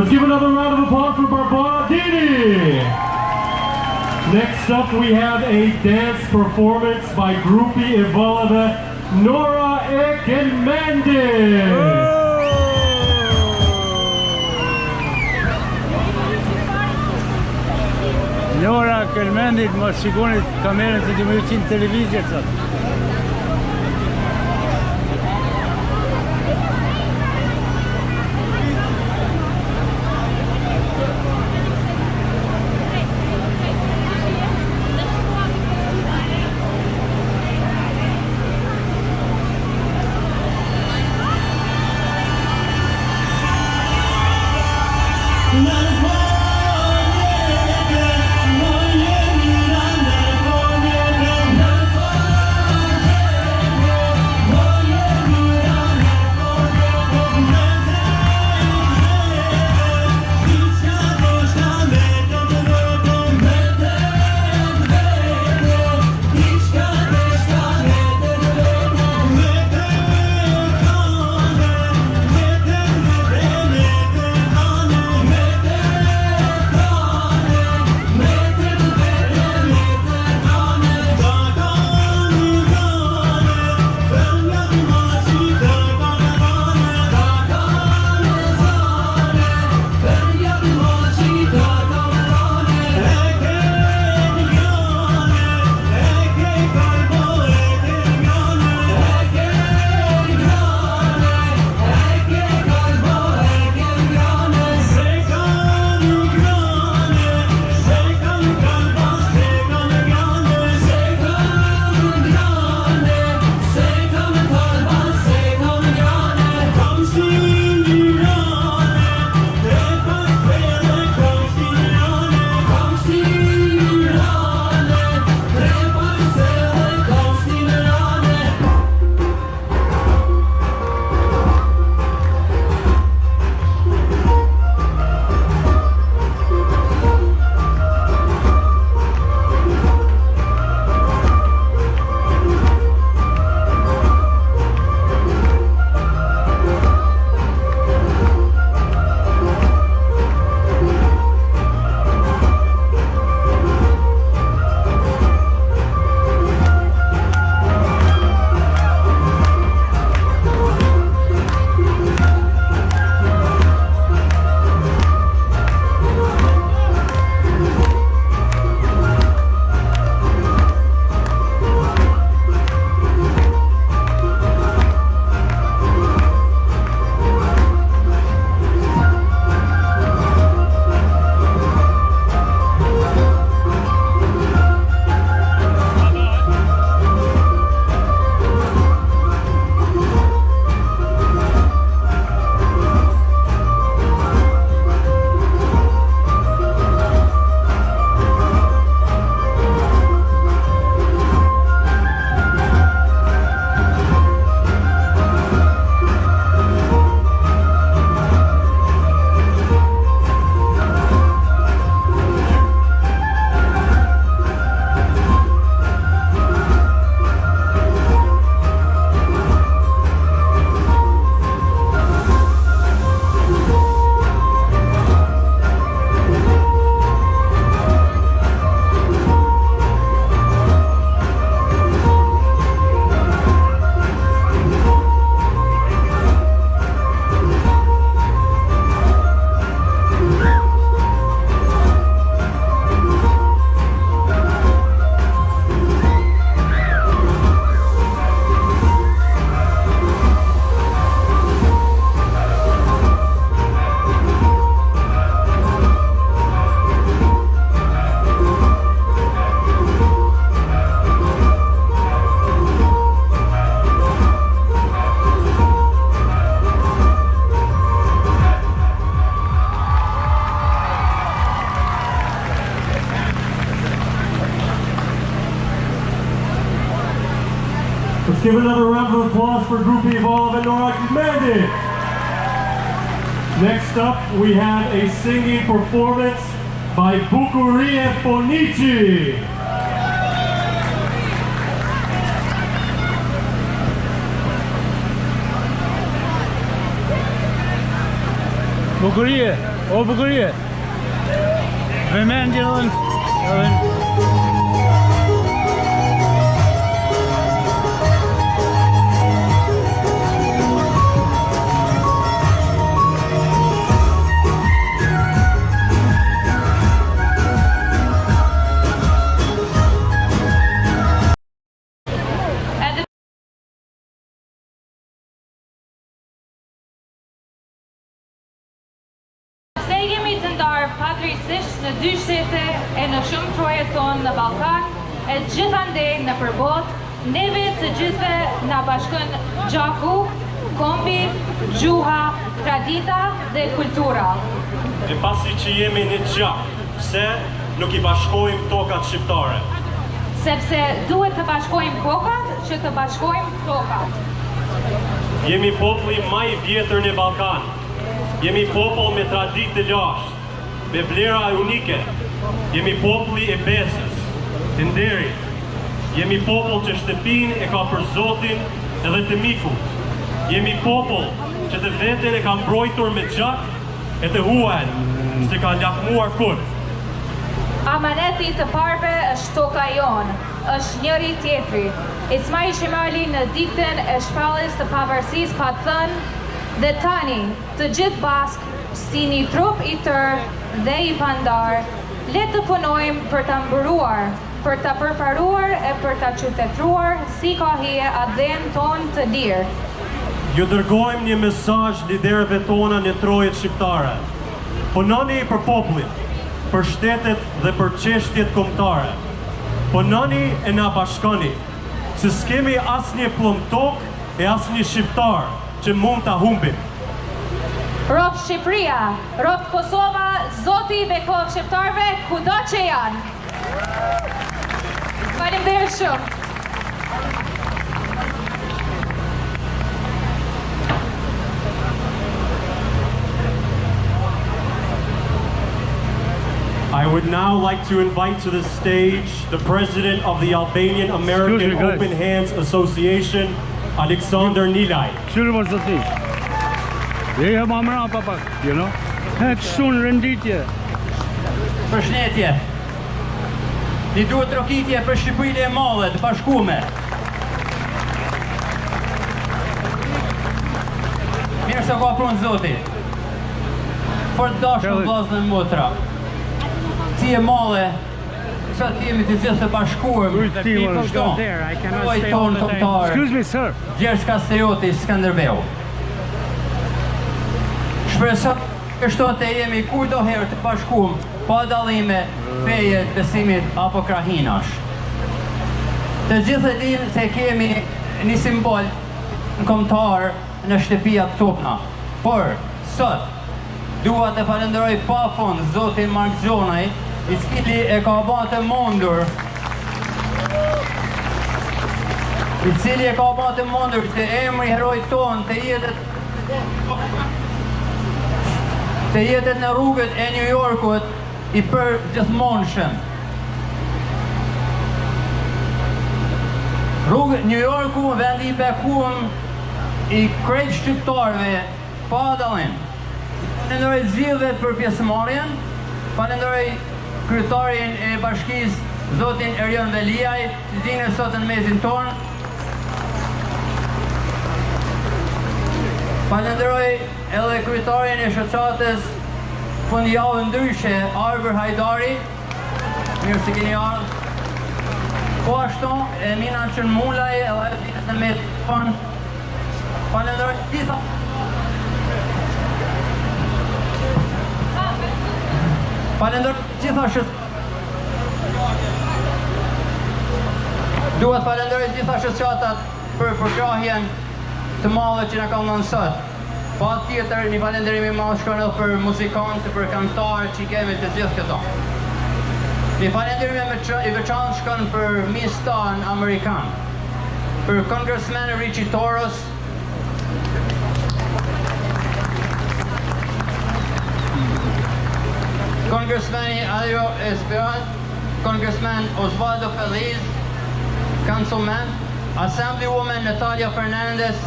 Speaker 8: Let's give another round of applause for Barbardini. Next up, we have a dance performance by Groupie Evolve, Nora Ekemendis.
Speaker 1: Nora Ekemendis ma sigurisht kamerën se më qenë televizje sot.
Speaker 8: Let's give another round of applause for Groupie Evolve and Nora Ekemendis. Next up, we have a singing performance by Bukurie Fonici.
Speaker 1: Bukurie, o bukurie. Vëmendje edhe
Speaker 9: Se jemi të ndarë padrejtisht në dy shtete e në shumë troje tonë në Ballkan e gjithandej në përbot, neve të gjithve na bashkon gjaku, kombi, gjuha, tradita dhe kultura.
Speaker 8: E pasi që jemi një gjak, pse nuk i bashkojmë tokat shqiptare?
Speaker 9: Sepse duhet të bashkojmë kokat që të bashkojmë tokat.
Speaker 8: Jemi populli më i vjetër në Ballkan. Jemi popull me traditë të lashtë, me vlera unike. Jemi populli e besës, të nderit. Jemi popull që shtëpinë e ka për Zotin edhe të mikut. Jemi popull që të veten e ka mbrojtur me gjak e të huajn, s'e ka lakmuar kur.
Speaker 9: Amaneti të parve është toka jonë, është njëri tjetri. Ismail Shemali në diktën e shpalljes të pavarësisë ka thënë: dhe tani, të gjithë bashk, si një trup i tërë dhe i pandar, le të punojmë për të mbëruar, për të përparuar e për të qytetruar, si ka hije adhen tonë të lirë.
Speaker 8: Ju dërgojmë një mesazh liderëve tona në trojet shqiptare. Punoni për popullin, për shtetet dhe për çështjet kombëtare. Punoni e na bashkoni, se s'kemi asnjë plumb tokë e asnjë shqiptar që mund ta humbim.
Speaker 9: Rroft Shqipëria, rroft Kosova, Zoti dhe kohë shqiptarve kudo që janë. Faleminderit shumë.
Speaker 8: I would now like to invite to the stage the president of the Albanian American Open Hands Association, Aleksandar Nilaj.
Speaker 1: Kështu më zoti. Je më mra papa, you know? Kështu në renditje.
Speaker 16: Përshëndetje. Ni duhet trokitje për Shqipërinë e madhe të bashkuar. Mirë se ka prunë Zoti. Për dashur vllazën e motra. Ti e madhe, sot jemi të gjithë të bashkuar.
Speaker 1: Excuse me, sir.
Speaker 16: Gjergj Kastrioti, Skënderbeu. Shpresoj kështu të jemi kudo herë të bashkuar, pa dallime, feje, besimit apo krahinash. Të gjithë dinë se kemi një simbol në kombëtar në shtëpijat tona. Por sot dua të falenderoj pafund Zotin Mark Gjonaj, i cili e ka bërë të mundur që emri herojt ton të jetet në rrugët e New Yorkut i për gjithmonshëm. Rrugët New Yorku, vendi i bekuar i krejt shqiptarëve pa dallim. Falenderoj zgjidhjet për pjesëmarrjen, falenderoj kryetarin e bashkisë, Zotin Erion Veliaj, që dinë sot në mesin tonë. Falenderoj edhe kryetarin e shoqatës fundjavë ndryshe, Arber Hajdari, mirë se keni ardhur. Po ashtu, Emina Qërmulaj, edhe në mesin tonë. Falenderoj gjitha. Duhet falenderoj gjitha shoqatat për përkrahjen të madhe që na kanë dhënë sot. Pa tjetër, një falenderim i madh shkon edhe për muzikantë, për këngëtarë që kemi të gjithë këto. Një falenderim i veçantë shkon për Miss Stan Amerikan, për Congressman Richie Toros, Congressman Adrio Esperan, Congressman Osvaldo Feliz, Councilman, Assemblywoman Natalia Fernandez,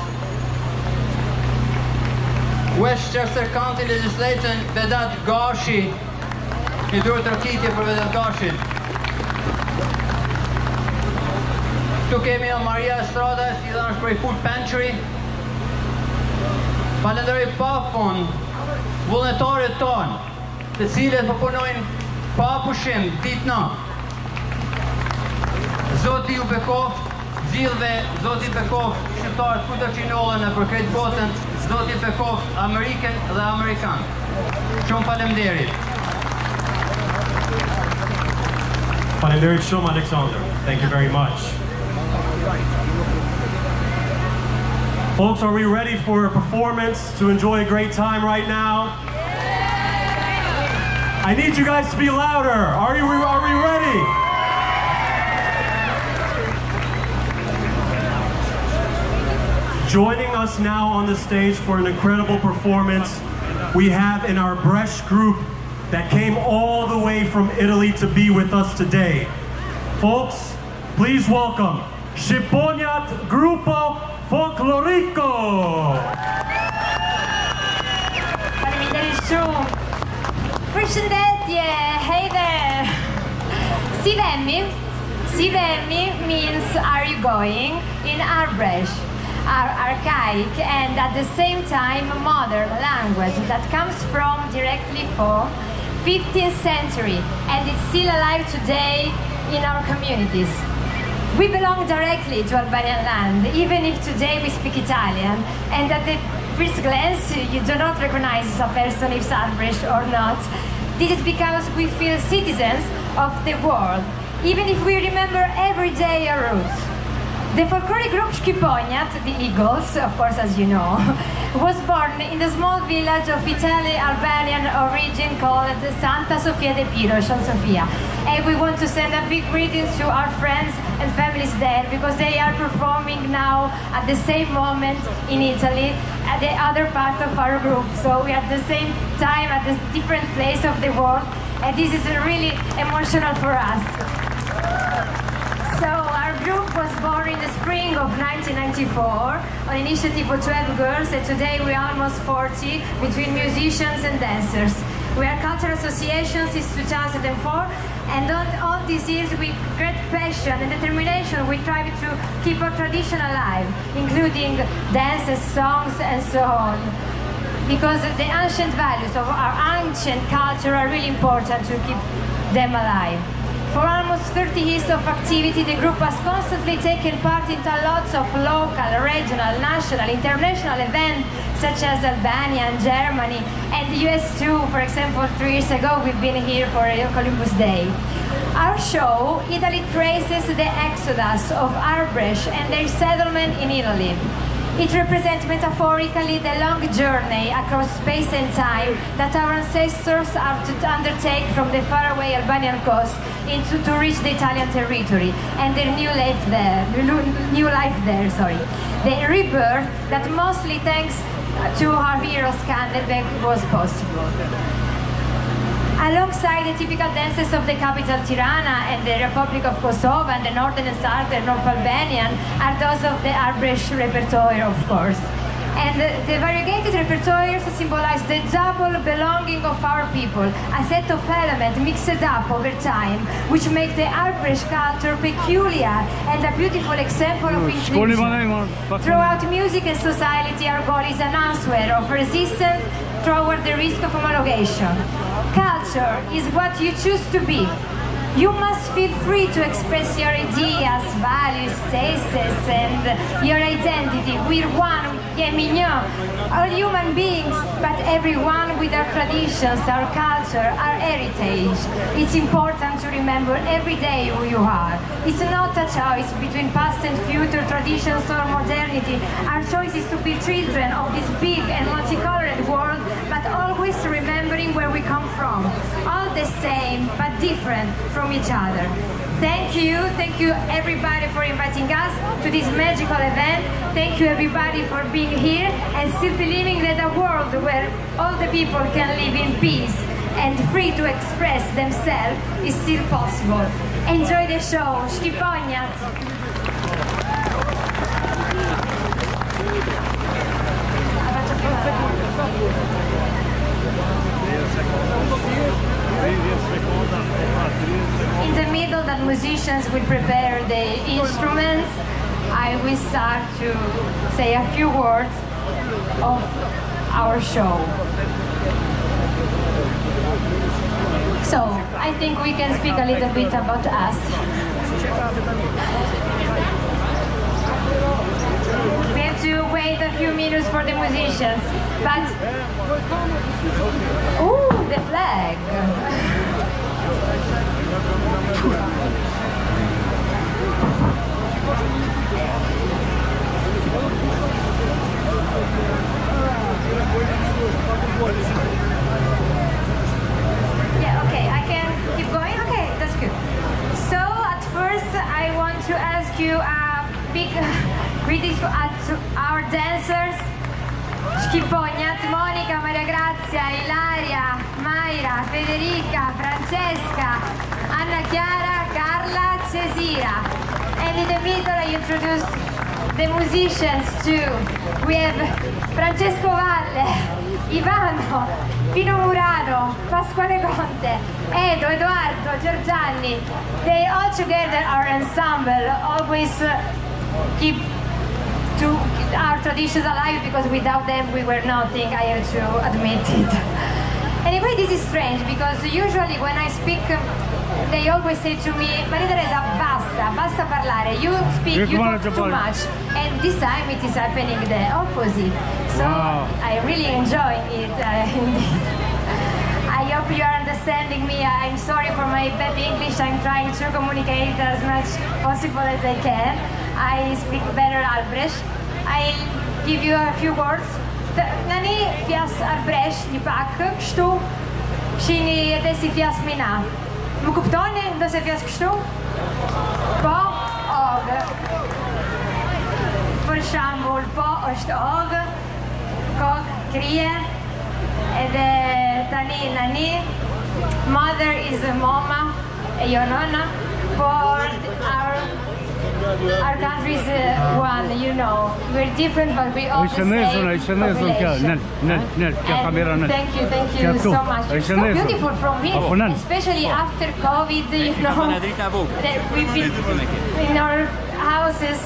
Speaker 16: Westchester County Legislature Vedat Gashi. I duhet rokitje për Vedat Gashin. Tu kemi Maria Estrada, si dhe është prej Food Pantry. Falenderoj pafund vullnetarët tonë, të cilët po punojnë pa pushim ditë natë. Zoti ju bekoft, zgjidhve, Zoti bekoft shqiptarët kudo që ndodhen nëpër krejt botën, Zoti bekoft Amerikën dhe Amerikanë. Shumë faleminderit.
Speaker 8: Faleminderit shumë, Alexander. Thank you very much. Folks, are we ready for a performance to enjoy a great time right now? I need you guys to be louder. Are we ready? Joining us now on the stage for an incredible performance, we have in our Bresh group that came all the way from Italy to be with us today. Folks, please welcome Shqiponiat Gruppo Folklorico.
Speaker 9: Përshëndetje, hey there. Si vemi means are you going in Arbresh, our archaic and at the same time modern language that comes from directly from 15th century and it's still alive today in our communities. We belong directly to Albanian land, even if today we speak Italian, and at the first glance you do not recognize a person is Arbresh or not. This is because we feel citizens of the world, even if we remember every day our roots. The folkloric group Shqiponiat, the Eagles, of course as you know, was born in the small village of Italo-Albanian origin called Santa Sofia de Pirosh, Sofia. And we want to send a big greeting to our friends and families there because they are performing now at the same moment in Italy at the other part of our group. So we are at the same time at a different place of the world and this is really emotional for us. So our group was born in the spring of 1994 on initiative of 12 girls and today we are almost 40 between musicians and dancers. We are cultural association since 2004 and all these years with great passion and determination we try to keep our tradition alive, including dances, songs and so on. Because the ancient values of our ancient culture are really important to keep them alive. For almost 30 years of activity, the group has constantly taken part in lots of local, regional, national, international events such as Albania and Germany and the US too. For example, 3 years ago we've been here for Columbus Day. Our show, Italy traces the exodus of Arbresh and their settlement in Italy. It represents metaphorically the long journey across space and time that our ancestors have to undertake from the faraway Albanian coast to reach the Italian territory and their new life there. The rebirth that mostly thanks to our hero Skanderbeg was possible. Alongside the typical dances of the capital Tirana and the Republic of Kosovo and the northern and southern North Albanian are those of the Arbresh repertoire, of course. And the variegated repertoire symbolize the double belonging of our people, a set of elements mixed up over time, which make the Arbresh culture peculiar and a beautiful example of inclusion. Throughout music and society, our goal is an answer of resistance toward the risk of homologation. Culture is what you choose to be. You must feel free to express your ideas, values, tastes, and your identity. We're one, all human beings, but everyone with our traditions, our culture, our heritage. It's important to remember every day who you are. It's not a choice between past and future, traditions or modernity. Our choice is to be children of this big and multicolored world, but always remembering where we come from. All the same, but different from each other. Thank you everybody for inviting us to this magical event. Thank you everybody for being here and still believing that a world where all the people can live in peace and free to express themselves is still possible. Enjoy the show, Shqiponiat! In the middle that musicians will prepare the instruments, I will start to say a few words of our show. So, I think we can speak a little bit about us. We have to wait a few minutes for the musicians, but... Ooh, the flag! Yeah, okay, I can keep going? Okay, that's good. So, at first, I want to ask you a big greetings to our dancers. Schippognat, Monica, Maria Grazia, Ilaria, Mayra, Federica, Francesca, Anna Chiara, Carla, Cesira. And in the middle I introduce the musicians too. We have Francesco Valle, Ivano, Pino Murano, Pasquale Conte, Edo, Edoardo, Giorgianni. They all together are ensemble, always keep to our traditions alive, because without them we were nothing, I have to admit it. Anyway, this is strange because usually when I speak, they always say to me, Maria Teresa, basta parlare, you speak, you talk too much. And this time it is happening the opposite. So I really enjoy it. I hope you are understanding me. I'm sorry for my bad English. I'm trying to communicate as much possible as I can. I speak better Albrecht. I'll give you a few words. Nani fias Albrecht një pak kështu, shini edhe si fias mina. Më kuptoni nëse fias kështu? Po, og. Për shembull, po është og, kok, krije, edhe tani nani, mother is a mama, e jo nonna, por our country is one, you know. We're different, but we all the same population. And thank you so much. It's so beautiful from here, especially after COVID, you know, that we've been in our houses,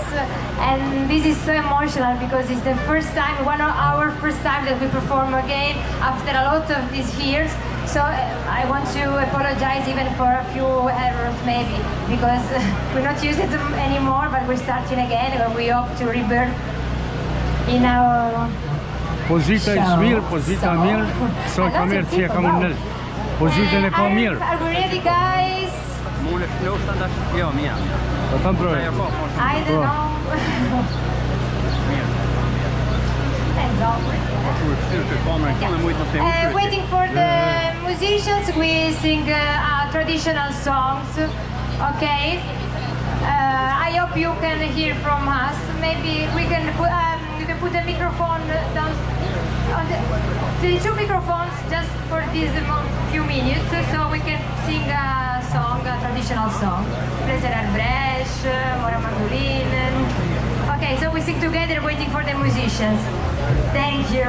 Speaker 9: and this is so emotional because it's the first time, one of our first time that we perform again after a lot of these years. So I want to apologize even for a few errors maybe, because we're not using them anymore, but we're starting again and we hope to rebirth in our
Speaker 1: Pozita e mirë, pozita mirë, sot ka mirë që ka mundel. Pozitën e ka mirë.
Speaker 9: Are we ready, guys? I don't know. Waiting for the musicians, we sing traditional songs, okay? I hope you can hear from us. Maybe we can put, you can put the microphone down, the two microphones just for these few minutes, so we can sing a song, a traditional song. Preser Albrecht, Mora Mandolin. Okay, so we sing together, waiting for the musicians. Thank you.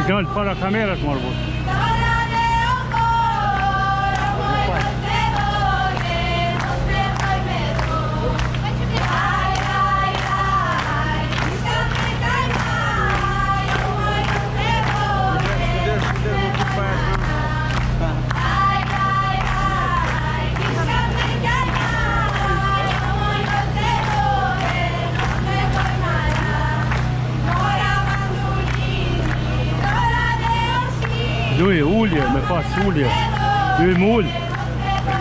Speaker 1: Dal para kamerat marbut. Lui ullje, me pas ullje. Lui mull,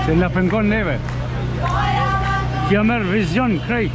Speaker 1: se na pengon neve. Kja merë vizion krejt.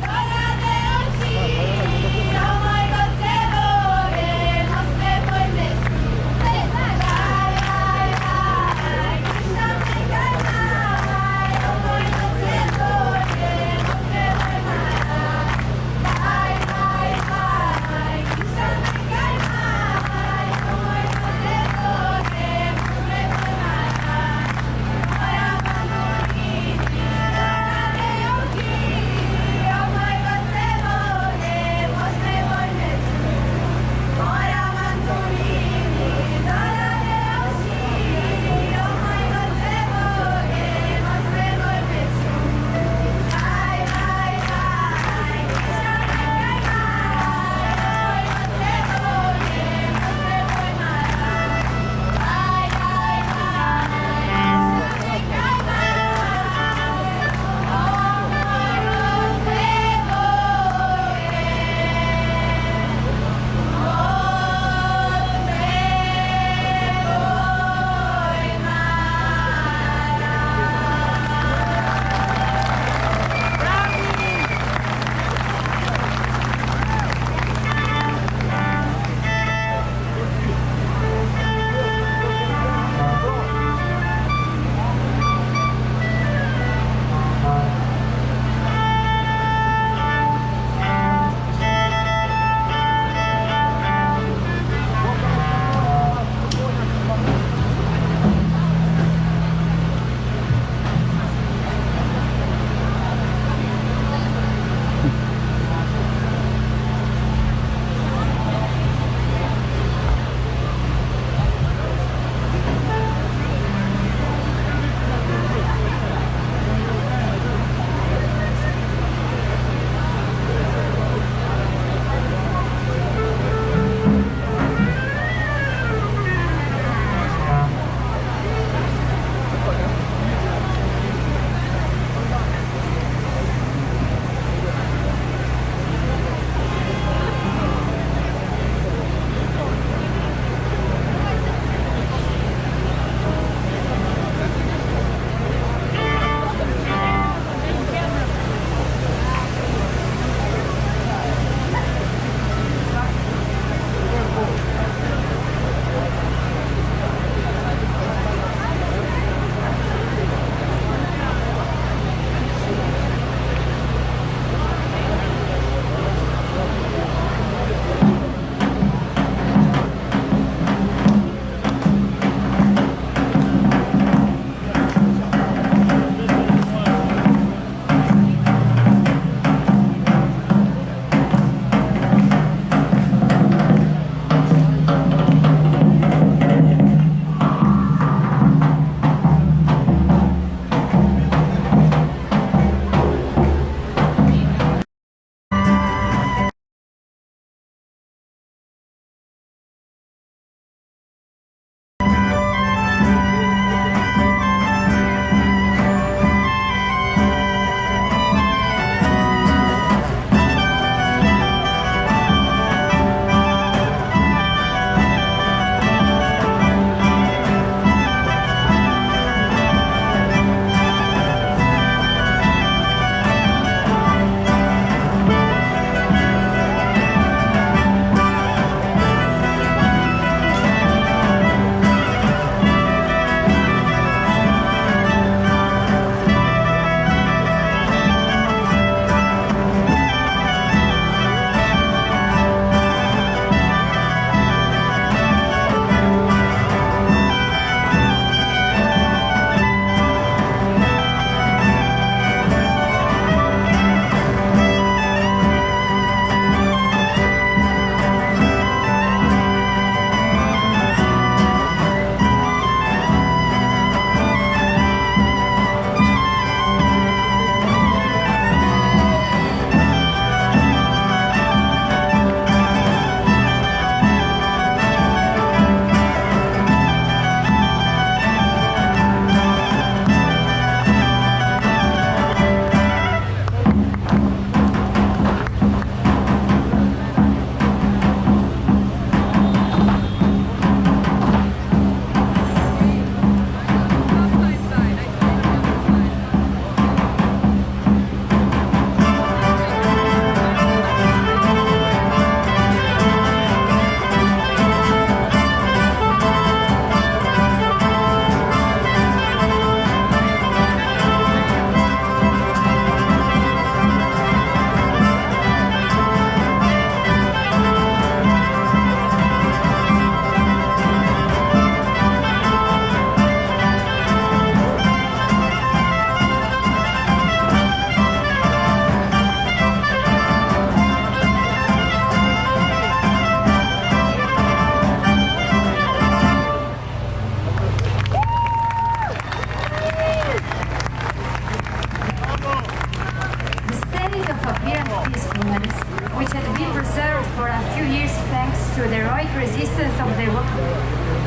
Speaker 9: peacefulness, which had been preserved for a few years thanks to the heroic resistance of the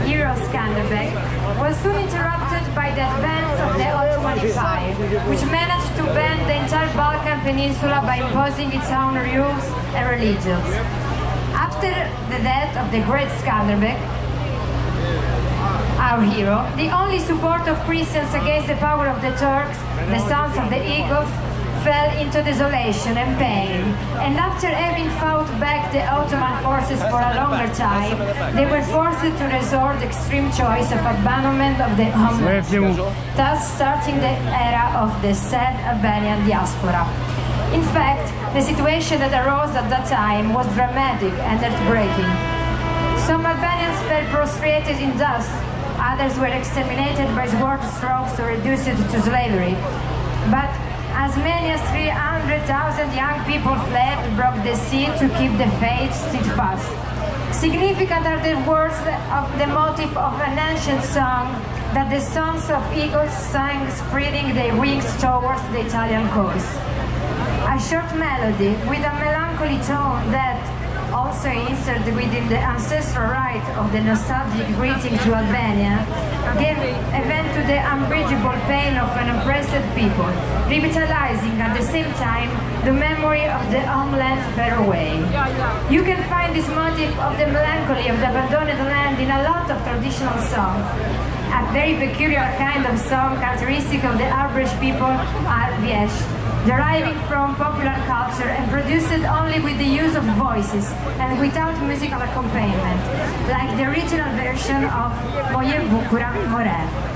Speaker 9: hero Skanderbeg, was soon interrupted by the advance of the Ottoman Empire, which managed to ban the entire Balkan Peninsula by imposing its own rules and religions. After the death of the great Skanderbeg, our hero, the only support of Christians against the power of the Turks, the sons of the Eagles, fell into desolation and pain, and after having fought back the Ottoman forces for a longer time, they were forced to resort to extreme choice of abandonment of the homeland, thus starting the era of the sad Albanian diaspora. In fact, the situation that arose at that time was dramatic and heartbreaking. Some Albanians fell prostrated in dust, others were exterminated by sword strokes or reduced to slavery. But as many as 300,000 young people fled, broke the sea to keep the faith steadfast. Significant are the words of the motif of an ancient song that the sons of eagles sang, spreading their wings towards the Italian coast. A short melody with a melancholy tone that, also inserted within the ancestral rite of the nostalgic greeting to Albania, gave a vent to the unbridgeable pain of an oppressed people, revitalizing at the same time the memory of the homeland far away. You can find this motif of the melancholy of the abandoned land in a lot of traditional songs. A very peculiar kind of song characteristic of the Arbrecht people are viesh, deriving from popular culture and produced only with the use of voices and without musical accompaniment, like the original version of Moje Bukura More.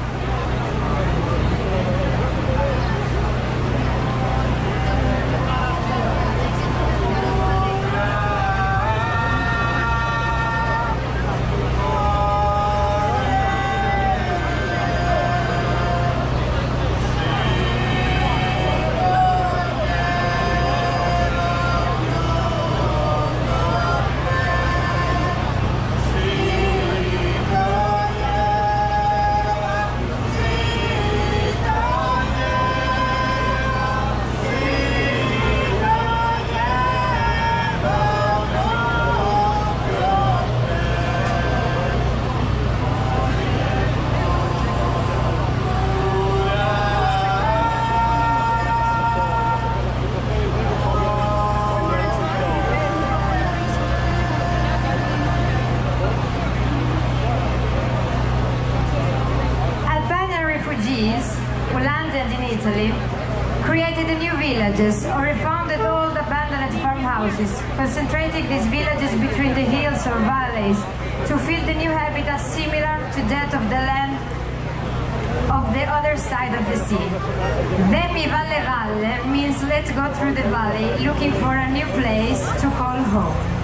Speaker 9: Who landed in Italy, created new villages or refounded old abandoned farmhouses, concentrating these villages between the hills or valleys to fill the new habitat similar to that of the land of the other side of the sea. Vemi Valle Valle means let's go through the valley looking for a new place to call home.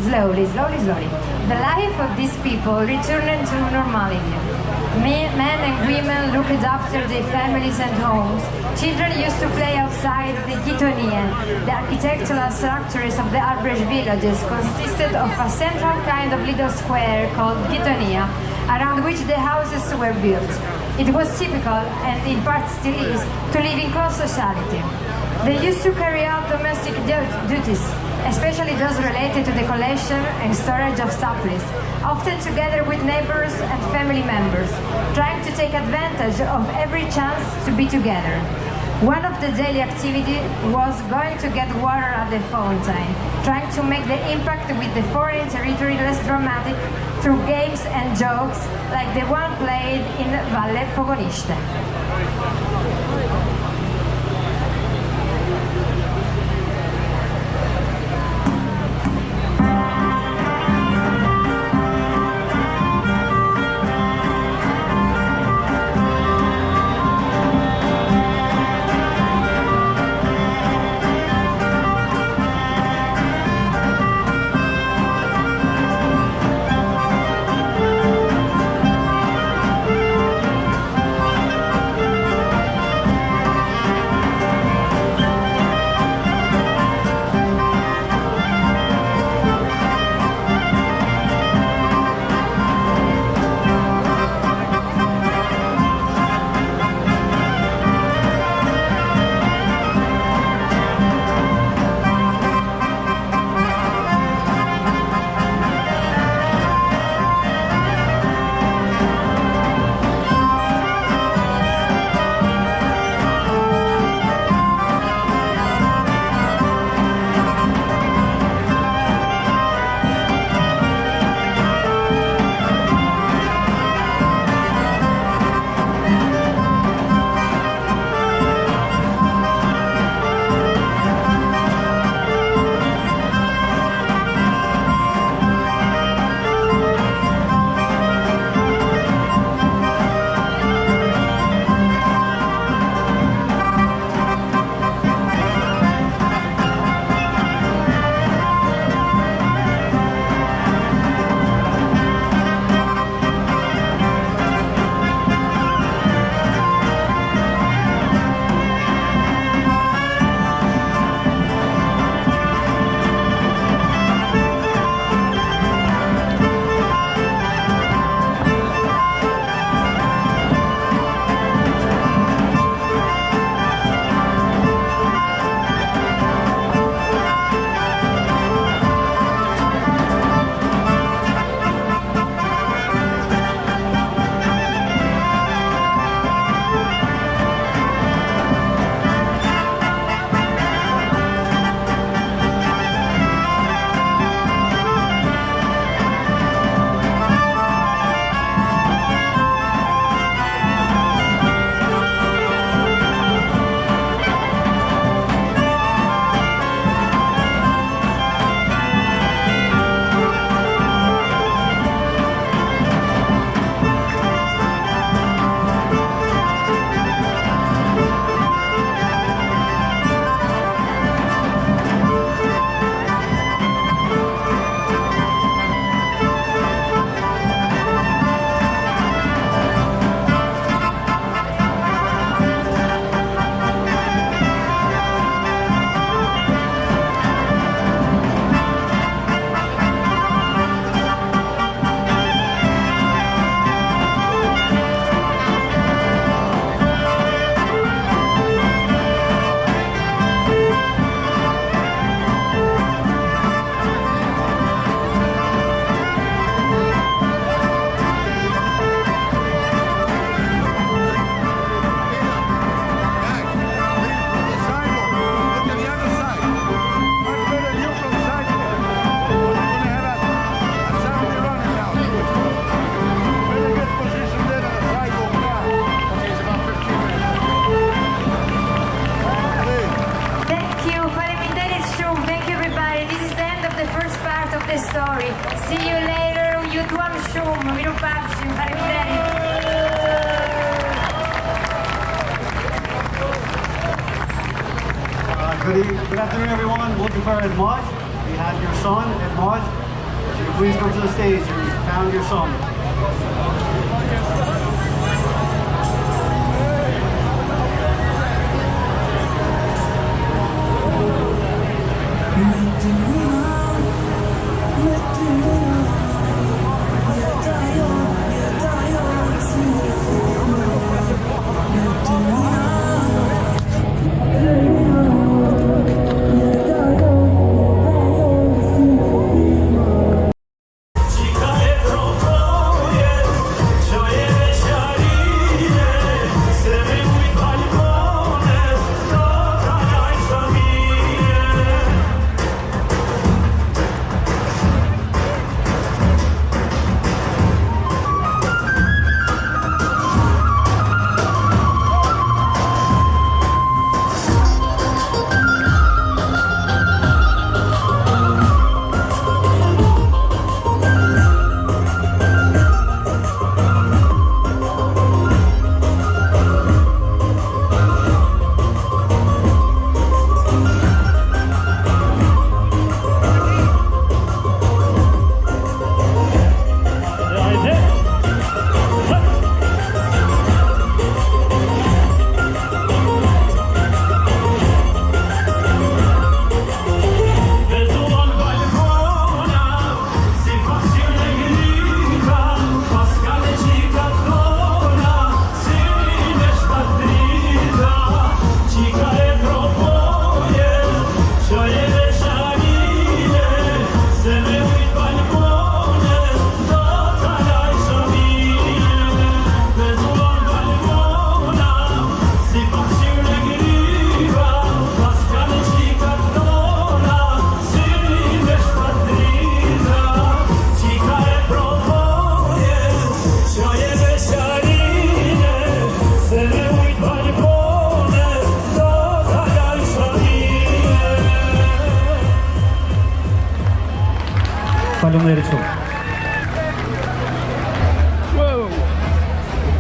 Speaker 9: Slowly, the life of these people returned to normality. Men and women looked after their families and homes. Children used to play outside the Gitonia. The architectural structures of the Arbrecht villages consisted of a central kind of little square called Gitonia, around which the houses were built. It was typical, and in part still is, to live in close society. They used to carry out domestic duties, especially those related to the collection and storage of supplies, often together with neighbors and family members, trying to take advantage of every chance to be together. One of the daily activities was going to get water at the fountain, trying to make the impact with the foreign territory less dramatic through games and jokes like the one played in Valle Pogoniste. See you later. You do am shumë. Miru pafshim. Faleminderit.
Speaker 14: Good afternoon, everyone. Looking for Edmaj. We have your son, Edmaj. If you could please come to the stage. You found your son.
Speaker 8: Whoa.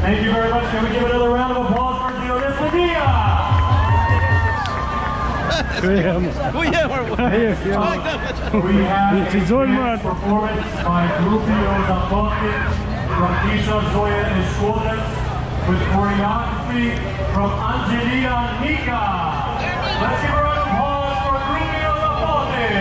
Speaker 8: Thank you very much. Can we give another round of applause for Dionis Medina? We have a performance by Grupio Zambotti from Tisha Zoya Escodas with choreography from Angelina Nika. Let's give a round of applause for Grupio Zambotti.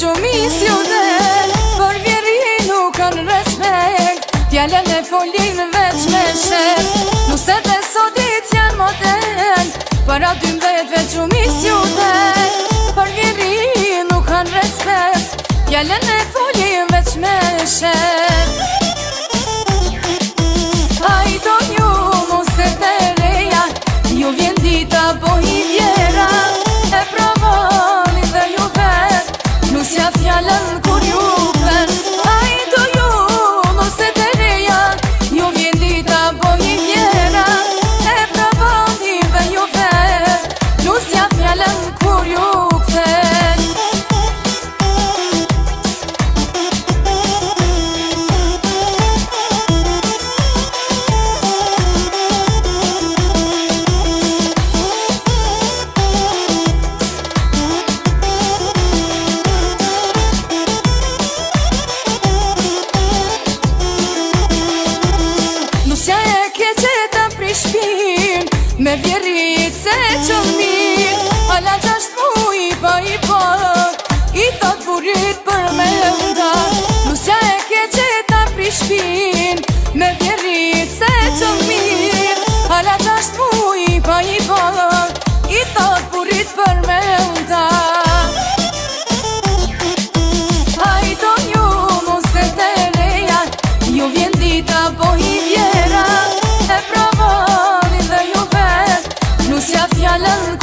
Speaker 17: shumis ju del, për vjeri nuk kanë respekt, fjallën e folin veç me shet, nuset e sotit janë model, për aty mbet veç shumis ju del, për vjeri nuk kanë respekt, fjallën e folin veç me shet. Hajdo ju muse të reja, ju vjen dita po i vjera, e provoni dhe ju vet, nusja fjallën kur ju ven. Hajdo ju muse të reja, ju vjen dita po i vjera, e provoni dhe ju vet, nusja fjallën kur ju ven. Me vjerit se që mirë, ala 6 muj pa i pak, i thot burit për me nda. Nusja e ke qeta prishpin, me vjerit se që mirë, ala 6 muj pa i pak, i thot burit për me nda. Hajdo ju muse të reja, ju vjen dita po i vjera, e provoni dhe ju vet, nusja fjallën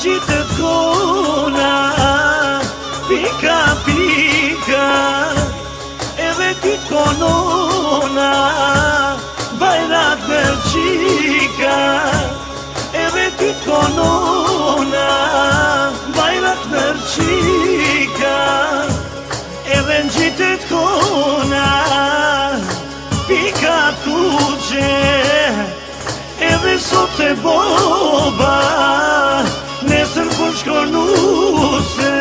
Speaker 18: gjitët kona, pika pika, edhe ty t'konona, bajrat Belgjika, edhe ty t'konona, bajrat Belgjika, edhe në gjitët kona, pika t'kuqe, edhe sot e boba, nesër kur shkonuse.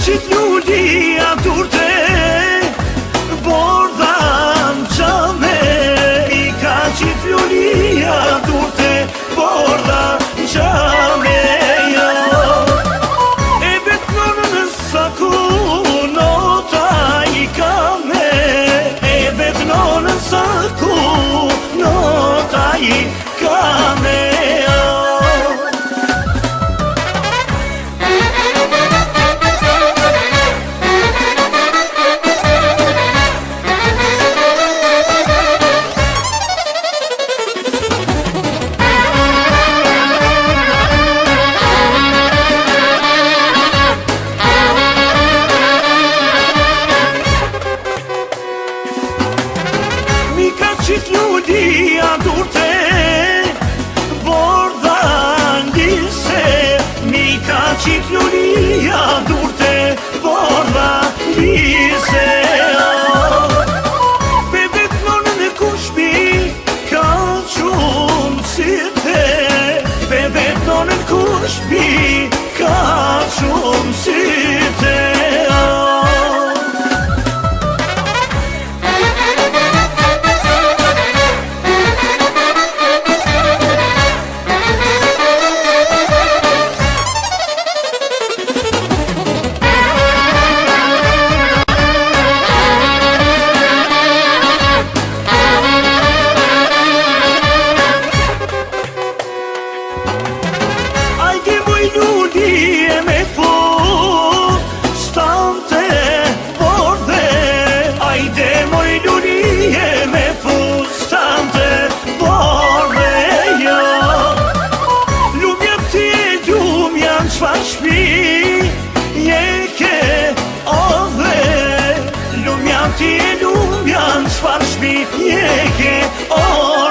Speaker 18: Qit lullia turte, bordan qame. I ka qit lullia turte, bordan qame. E vetë nonën saku, nota i kame. E vetë nonën saku, nota i kame. Qit lullia turte, bordan lise. Mi ka qit lullia turte, bordan lise. Bebet nonën e kushmi, ka qumë sirte. Bebet nonën kushmi, ka qumë sirte. Lullie me fut, stante borde. Ajde moj lullie me fut, stante borde. Lumja ti e lumja në qfar shpi, jeke ove. Lumja ti e lumja në qfar shpi, jeke ove.